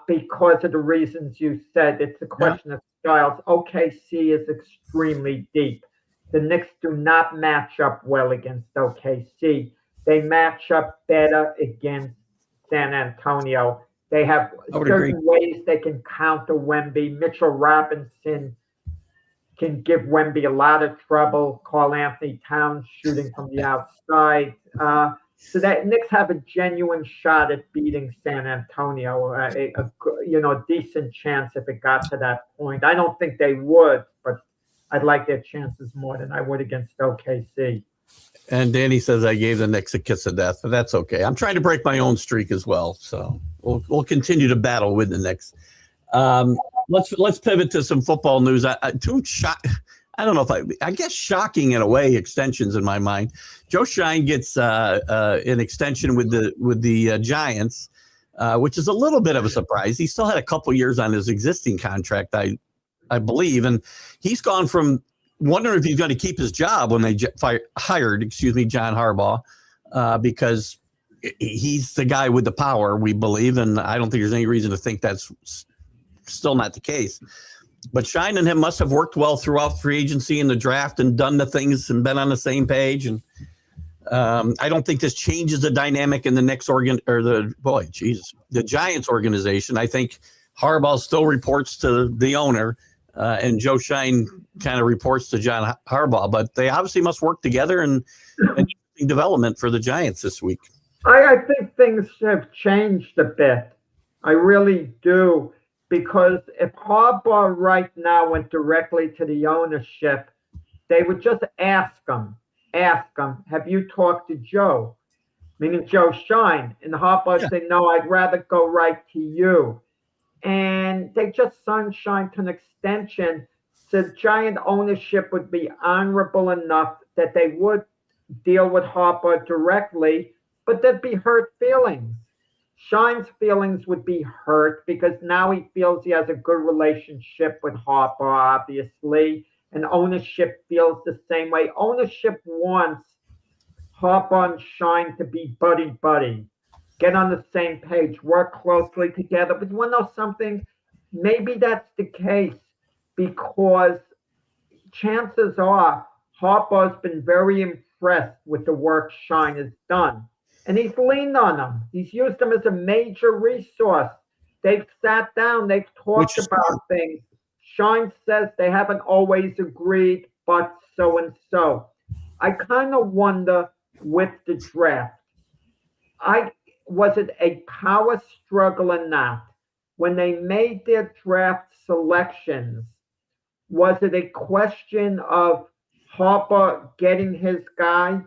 Because of the reasons you said. It's a question of styles. OKC is extremely deep. The Knicks do not match up well against OKC. They match up better against San Antonio. They have certain ways they can counter Wemby. Mitchell Robinson can give Wemby a lot of trouble. Karl Anthony Towns shooting from the outside. So that Knicks have a genuine shot at beating San Antonio, decent chance if it got to that point. I don't think they would, but I'd like their chances more than I would against OKC.
And Danny says I gave the Knicks a kiss of death, but that's okay. I'm trying to break my own streak as well, so we'll continue to battle with the Knicks. Let's pivot to some football news. I don't know if I guess shocking in a way extensions in my mind. Joe Shine gets an extension with the Giants, which is a little bit of a surprise. He still had a couple years on his existing contract, I believe, and he's gone from wondering if he's going to keep his job when they hired John Harbaugh, because he's the guy with the power, we believe, and I don't think there's any reason to think that's still not the case. But Shine and him must have worked well throughout free agency and the draft and done the things and been on the same page. And I don't think this changes the dynamic in the next the Giants organization. I think Harbaugh still reports to the owner, and Joe Shine kind of reports to John Harbaugh. But they obviously must work together and development for the Giants this week.
I think things have changed a bit. I really do. Because if Harbaugh right now went directly to the ownership, they would just ask him, have you talked to Joe? Meaning Joe Shine. And Harbaugh say, no, I'd rather go right to you. And they just signed Shine to an extension. So Giant ownership would be honorable enough that they would deal with Harbaugh directly, but there'd be hurt feelings. Shine's feelings would be hurt because now he feels he has a good relationship with Harbaugh, obviously, and ownership feels the same way. Ownership wants Harbaugh and Shine to be buddy-buddy, get on the same page, work closely together. But you want to know something? Maybe that's the case because chances are Harbaugh's been very impressed with the work Shine has done. And he's leaned on them. He's used them as a major resource. They've sat down. They've talked about things. Shine says they haven't always agreed, but so and so. I kind of wonder with the draft. Was it a power struggle or not? When they made their draft selections, was it a question of Harbaugh getting his guy?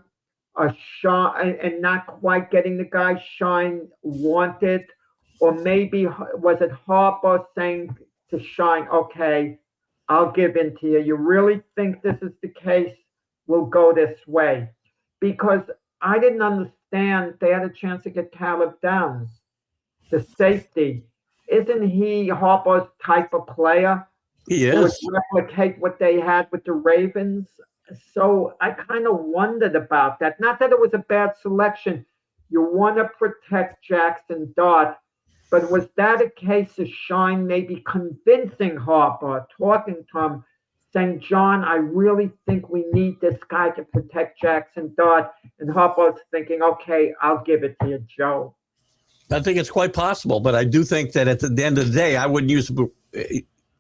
Shine and not quite getting the guy Shine wanted, or maybe was it Harbaugh saying to Shine, okay, I'll give in to you. You really think this is the case? We'll go this way. Because I didn't understand they had a chance to get Caleb Downs, the safety. Isn't he Harbaugh's type of player?
He is.
Would replicate what they had with the Ravens. So I kind of wondered about that. Not that it was a bad selection. You want to protect Jackson Dart, but was that a case of Shine maybe convincing Harbaugh, talking to him, saying, John, I really think we need this guy to protect Jackson Dart, and Harbaugh's thinking, okay, I'll give it to you, Joe.
I think it's quite possible, but I do think that at the end of the day, I wouldn't use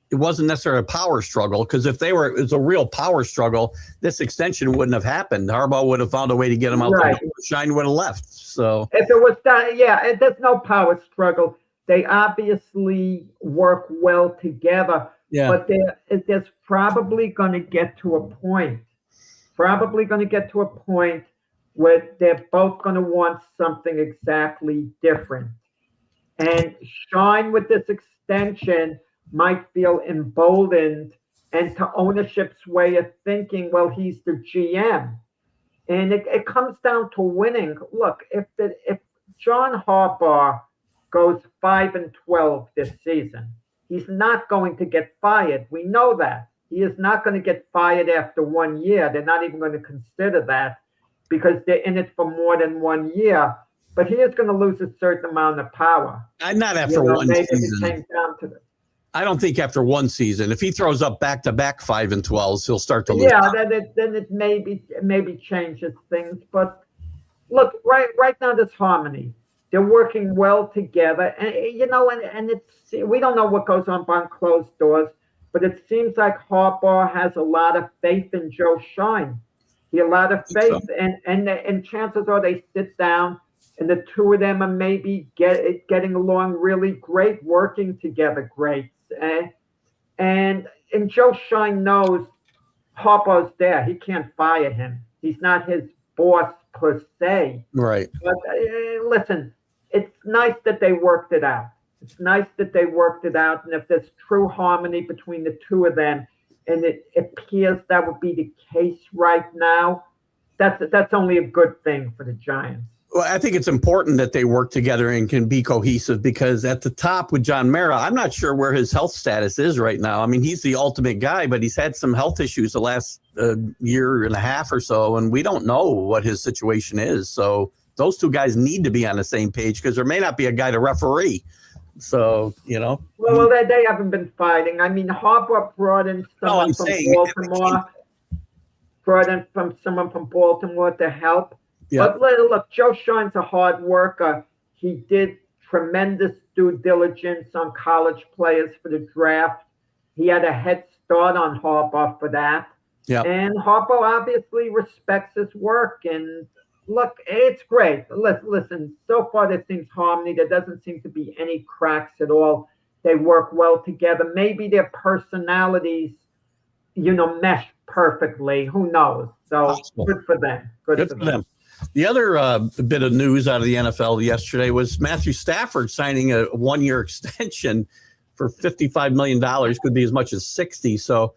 it wasn't necessarily a power struggle, because if it was a real power struggle, this extension wouldn't have happened. Harbaugh would have found a way to get him out. Right. Shine would have left. So
if it was that, there's no power struggle. They obviously work well together. Yeah. But there's probably going to get to a point. Where they're both going to want something exactly different. And Shine with this extension might feel emboldened, and to ownership's way of thinking, well, he's the GM. And it comes down to winning. Look, if John Harbaugh goes 5-12 this season, he's not going to get fired. We know that. He is not going to get fired after 1 year. They're not even going to consider that because they're in it for more than 1 year. But he is going to lose a certain amount of power.
Not after one season.
It came down to this.
I don't think after one season. If he throws up back-to-back 5-12s, he'll start to lose.
Yeah, then it maybe changes things. But look, right now there's harmony. They're working well together, and it's we don't know what goes on behind closed doors, but it seems like Harbaugh has a lot of faith in Joe Shine. He a lot of faith,
So.
and chances are they sit down, and the two of them are maybe getting along really great, working together great. And Joe Shine knows Harpo's there. He can't fire him. He's not his boss per se.
Right.
But listen, it's nice that they worked it out. It's nice that they worked it out. And if there's true harmony between the two of them, and it appears that would be the case right now, that's only a good thing for the Giants.
Well, I think it's important that they work together and can be cohesive, because at the top with John Mara, I'm not sure where his health status is right now. I mean, he's the ultimate guy, but he's had some health issues the last year and a half or so, and we don't know what his situation is. So those two guys need to be on the same page, because there may not be a guy to referee. So,
Well, they haven't been fighting. I mean, Harbaugh brought in someone from Baltimore. Brought in someone from Baltimore to help. Yep. But look, Joe Shine's a hard worker. He did tremendous due diligence on college players for the draft. He had a head start on Harbaugh for that.
Yep.
And Harbaugh obviously respects his work. And look, it's great. Listen, so far there seems harmony. There doesn't seem to be any cracks at all. They work well together. Maybe their personalities, mesh perfectly. Who knows? So possible. Good for them. Good for them.
The other bit of news out of the NFL yesterday was Matthew Stafford signing a one-year extension for $55 million, could be as much as 60. So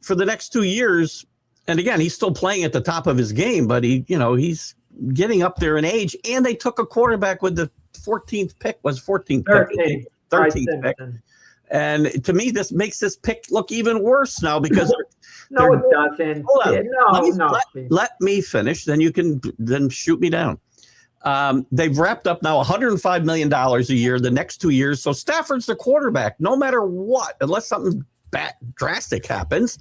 for the next 2 years, and again, he's still playing at the top of his game, but he's getting up there in age. And they took a quarterback with the 14th pick, 13th pick. And to me, this makes this pick look even worse now, because
no, it doesn't. Hold on.
Let me finish. Then you can shoot me down. They've wrapped up now $105 million a year the next 2 years. So Stafford's the quarterback, no matter what, unless something drastic happens.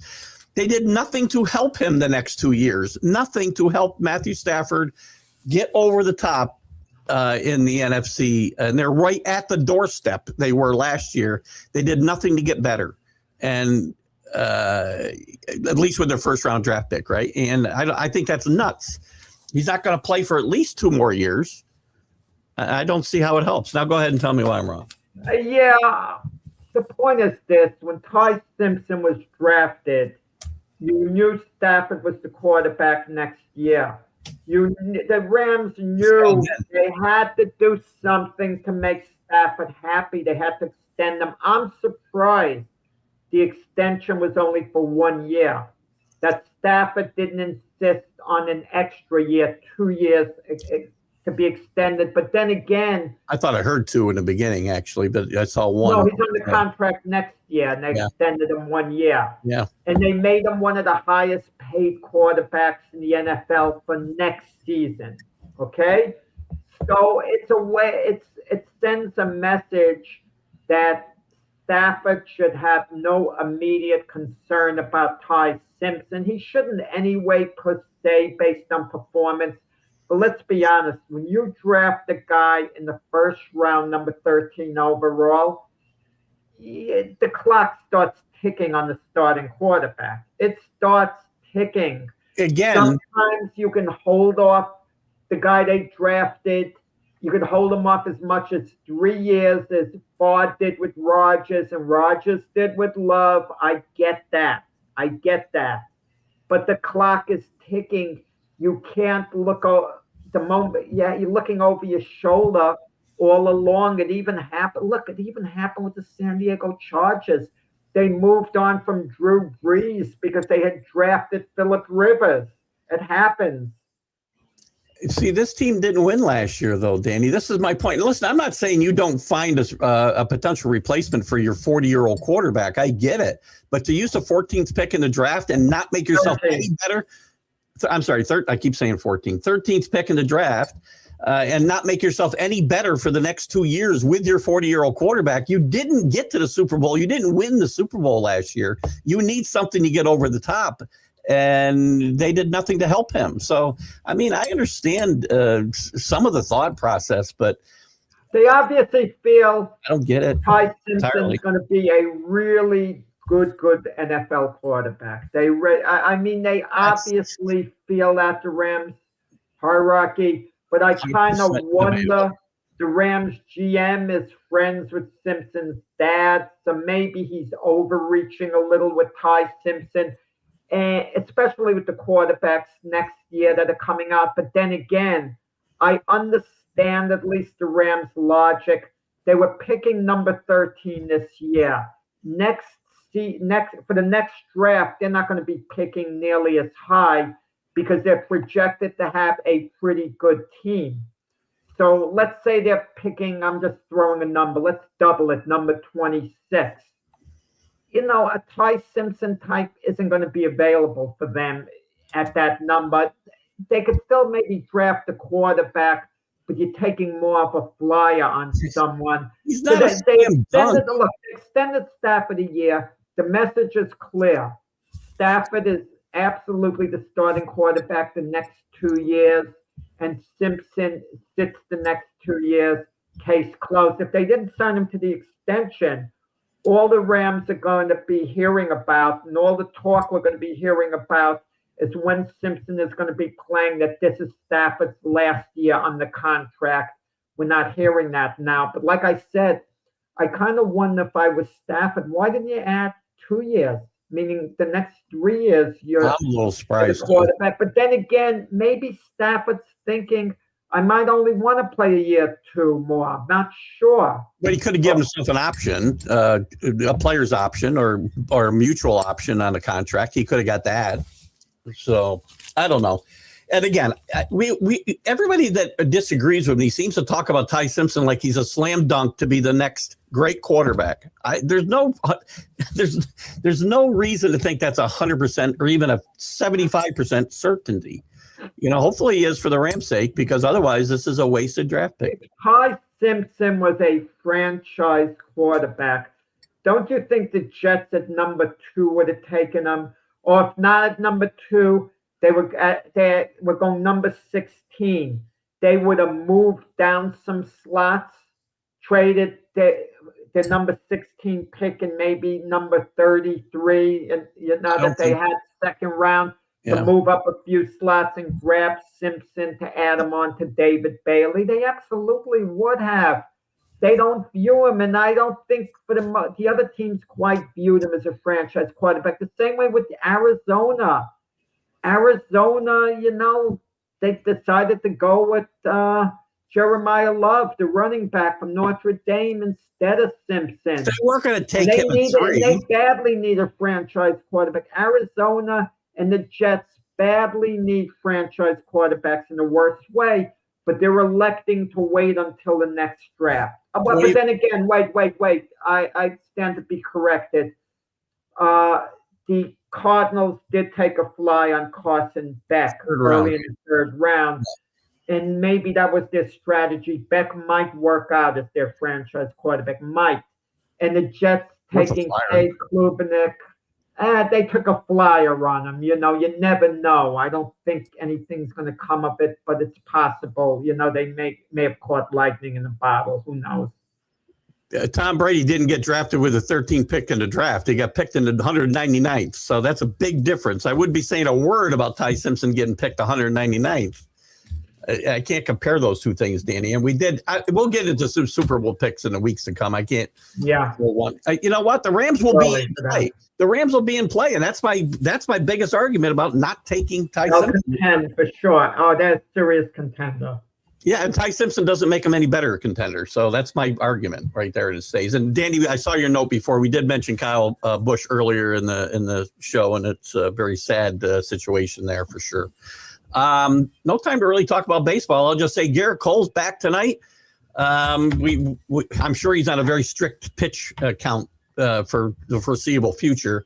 They did nothing to help him the next 2 years. Nothing to help Matthew Stafford get over the top in the NFC, and they're right at the doorstep. They were last year. They did nothing to get better, and at least with their first round draft pick, right? And I think that's nuts. He's not going to play for at least 2 more years. I don't see how it helps. Now go ahead and tell me why I'm wrong.
The point is this: when Ty Simpson was drafted, you knew Stafford was the quarterback next year. The Rams knew they had to do something to make Stafford happy. They had to extend him. I'm surprised the extension was only for 1 year, that Stafford didn't insist on an extra year, 2 years to be extended. But then again,
I thought I heard 2 in the beginning, actually, but I saw 1.
No, he's on the contract next year, and they extended him 1 year.
Yeah.
And they made him one of the highest paid quarterbacks in the NFL for next season. Okay? So it sends a message that Stafford should have no immediate concern about Ty Simpson. He shouldn't anyway, per se, based on performance. But let's be honest, when you draft a guy in the first round, number 13 overall, the clock starts ticking on the starting quarterback. It starts ticking.
Again,
sometimes you can hold off the guy they drafted. You can hold him off as much as 3 years, as Barr did with Rodgers and Rodgers did with Love. I get that. But the clock is ticking. You can't look the moment. Yeah, you're looking over your shoulder all along. It even happened. Look, it even happened with the San Diego Chargers. They moved on from Drew Brees because they had drafted Phillip Rivers. It happens.
See, this team didn't win last year, though, Danny. This is my point. Listen, I'm not saying you don't find a potential replacement for your 40-year-old quarterback. I get it. But to use the 14th pick in the draft and not make yourself any better – I'm sorry, I keep saying 14th. 13th pick in the draft and not make yourself any better for the next 2 years with your 40-year-old quarterback. You didn't get to the Super Bowl. You didn't win the Super Bowl last year. You need something to get over the top. And they did nothing to help him. So, I mean, I understand some of the thought process, but
they obviously feel
I don't get it.
Ty Simpson is going to be a really good NFL quarterback. I mean, they obviously feel out the Rams hierarchy, but I kind of wonder. The Rams GM is friends with Simpson's dad, so maybe he's overreaching a little with Ty Simpson, and especially with the quarterbacks next year that are coming out. But then again, I understand at least the Rams' logic. They were picking number 13 this year. For the next draft, they're not going to be picking nearly as high because they're projected to have a pretty good team. So let's say they're picking, I'm just throwing a number, let's double it, number 26. You know, a Ty Simpson type isn't going to be available for them at that number. They could still maybe draft a quarterback, but you're taking more of a flyer on someone.
He's not
they extended Stafford a year. The message is clear. Stafford is absolutely the starting quarterback the next 2 years, and Simpson sits the next 2 years. Case closed. If they didn't sign him to the extension, all the Rams are going to be hearing about, and all the talk we're going to be hearing about, is when Simpson is going to be playing, that this is Stafford's last year on the contract. We're not hearing that now. But like I said, I kind of wonder if I was Stafford, why didn't you add 2 years? Meaning the next 3 years, you're
I'm a little surprised.
the quarterback. But then again, maybe Stafford's thinking, I might only want to play a year or 2 more. I'm not sure.
But he could have given himself an option, a player's option or a mutual option on a contract. He could have got that. So I don't know. And again, we everybody that disagrees with me seems to talk about Ty Simpson like he's a slam dunk to be the next great quarterback. There's no reason to think that's 100% or even a 75% certainty. You know, hopefully he is for the Rams' sake, because otherwise this is a wasted draft pick.
Ty Simpson was a franchise quarterback. Don't you think the Jets at number 2 would have taken him? Or if not at number 2, they were going number 16. They would have moved down some slots, traded the number 16 pick and maybe number 33, and that they had second round to move up a few slots and grab Simpson to add him on to David Bailey. They absolutely would have. They don't view him, and I don't think for the other teams quite viewed him as a franchise quarterback. The same way with Arizona. Arizona, they decided to go with Jeremiah Love, the running back from Notre Dame, instead of Simpson.
They weren't going to take him at 3.
They badly need a franchise quarterback. Arizona and the Jets badly need franchise quarterbacks in the worst way, but they're electing to wait until the next draft. But then again, wait. I stand to be corrected. The Cardinals did take a fly on Carson Beck early in the 3rd round, and maybe that was their strategy. Beck might work out as their franchise quarterback, might. And the Jets taking Dave Klubenik, they took a flyer on him. You never know. I don't think anything's going to come of it, but it's possible. They may have caught lightning in a bottle. Who knows?
Tom Brady didn't get drafted with a 13th pick in the draft. He got picked in the 199th. So that's a big difference. I wouldn't be saying a word about Ty Simpson getting picked 199th. I can't compare those two things, Danny. And we'll get into some Super Bowl picks in the weeks to come. I can't.
Yeah.
You know what? The Rams will be in play. The Rams will be in play. And that's my biggest argument about not taking Ty Simpson.
Contend for sure. Oh, that's a serious contender.
Yeah, and Ty Simpson doesn't make him any better a contender. So that's my argument right there. It stays. And Danny, I saw your note before. We did mention Kyle Busch earlier in the show, and it's a very sad situation there for sure. No time to really talk about baseball. I'll just say Garrett Cole's back tonight. I'm sure he's on a very strict pitch count for the foreseeable future.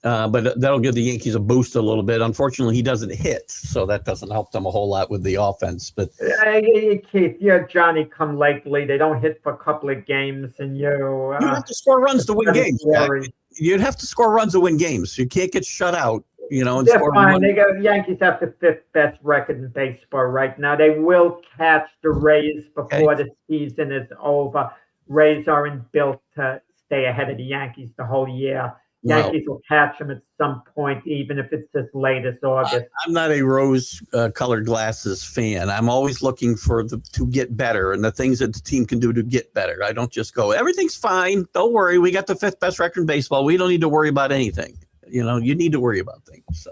But that'll give the Yankees a boost a little bit. Unfortunately, he doesn't hit, so that doesn't help them a whole lot with the offense. But
Keith, you're Johnny come lately. They don't hit for a couple of games, and you
have to score runs to win games. You'd have to score runs to win games. You can't get shut out. And
they're fine. Yankees have the 5th best record in baseball right now. They will catch the Rays before the season is over. Rays aren't built to stay ahead of the Yankees the whole year. Yankees will catch him at some point, even if it's as late as August.
I'm not a rose-colored glasses fan. I'm always looking to get better and the things that the team can do to get better. I don't just go, everything's fine. Don't worry. We got the 5th best record in baseball. We don't need to worry about anything. You need to worry about things. So.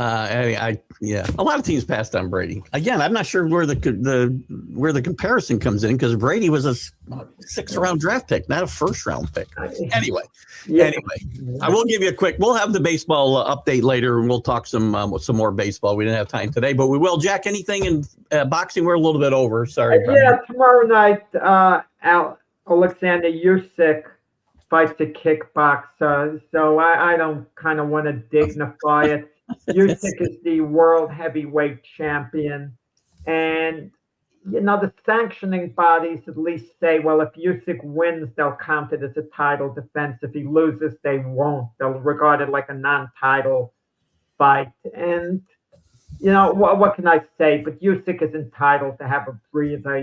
A lot of teams passed on Brady. Again, I'm not sure where the comparison comes in because Brady was a 6th-round draft pick, not a 1st-round pick. Anyway, I will give you we'll have the baseball update later, and we'll talk some more baseball. We didn't have time today, but we will. Jack, anything in boxing? We're a little bit over. Sorry.
Tomorrow night, Alexander Usyk fights a kickboxer, so I don't kind of want to dignify it. Usyk is the world heavyweight champion, and the sanctioning bodies at least say, well, if Usyk wins, they'll count it as a title defense. If he loses, they won't. They'll regard it like a non-title fight. And what can I say? But Usyk is entitled to have a breather.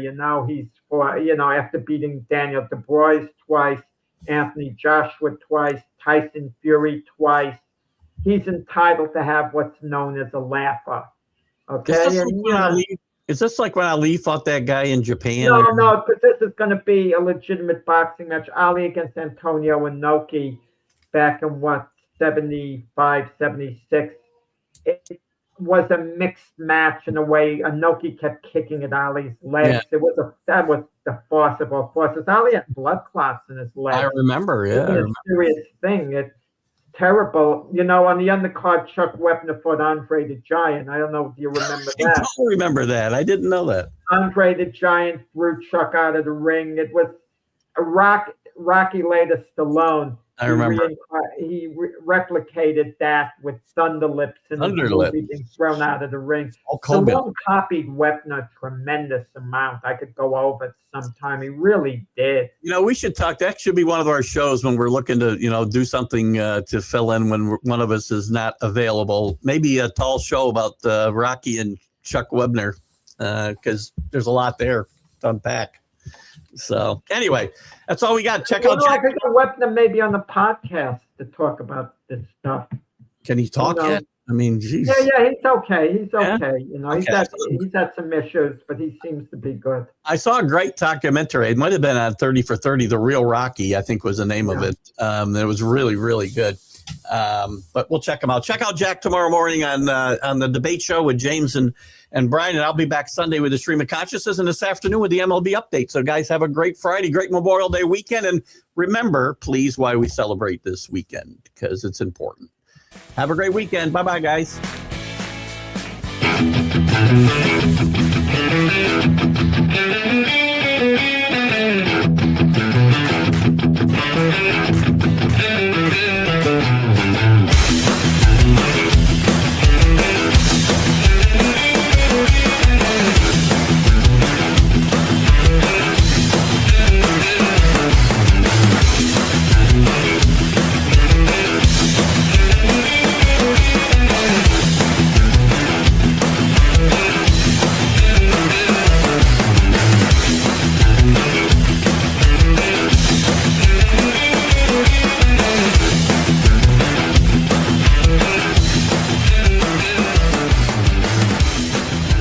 He's after beating Daniel Dubois twice, Anthony Joshua twice, Tyson Fury twice. He's entitled to have what's known as a laugher. Okay.
Is this like when Ali fought that guy in Japan?
No, because this is going to be a legitimate boxing match. Ali against Antonio Inoki back in 75, 76. It was a mixed match in a way. Inoki kept kicking at Ali's legs. Yeah. That was the farce of all farces. Ali had blood clots in his legs.
I remember. Yeah,
it was a serious thing. It's terrible. On the undercard, Chuck Wepner fought Andre the Giant. I don't know if you remember that.
I don't remember that. I didn't know that.
Andre the Giant threw Chuck out of the ring. It was a Rocky later Stallone.
I remember.
He replicated that with Thunder Lips and being thrown out of the ring. Stallone copied Wepner a tremendous amount. I could go over it sometime. He really did.
We should talk. That should be one of our shows when we're looking to, do something to fill in when one of us is not available. Maybe a tall show about Rocky and Chuck Wepner because there's a lot there to unpack. So anyway, that's all we got. Check out.
I think Wepner maybe on the podcast to talk about this stuff.
Can he talk yet? I mean, geez.
Yeah, he's okay. He's okay. He's had some issues, but he seems to be good.
I saw a great documentary. It might have been on 30 for 30. The Real Rocky, I think, was the name of it. It was really, really good. But we'll check them out. Check out Jack tomorrow morning on the debate show with James and Brian, and I'll be back Sunday with the Stream of Consciousness and this afternoon with the MLB update. So, guys, have a great Friday, great Memorial Day weekend, and remember, please, why we celebrate this weekend, because it's important. Have a great weekend. Bye-bye, guys.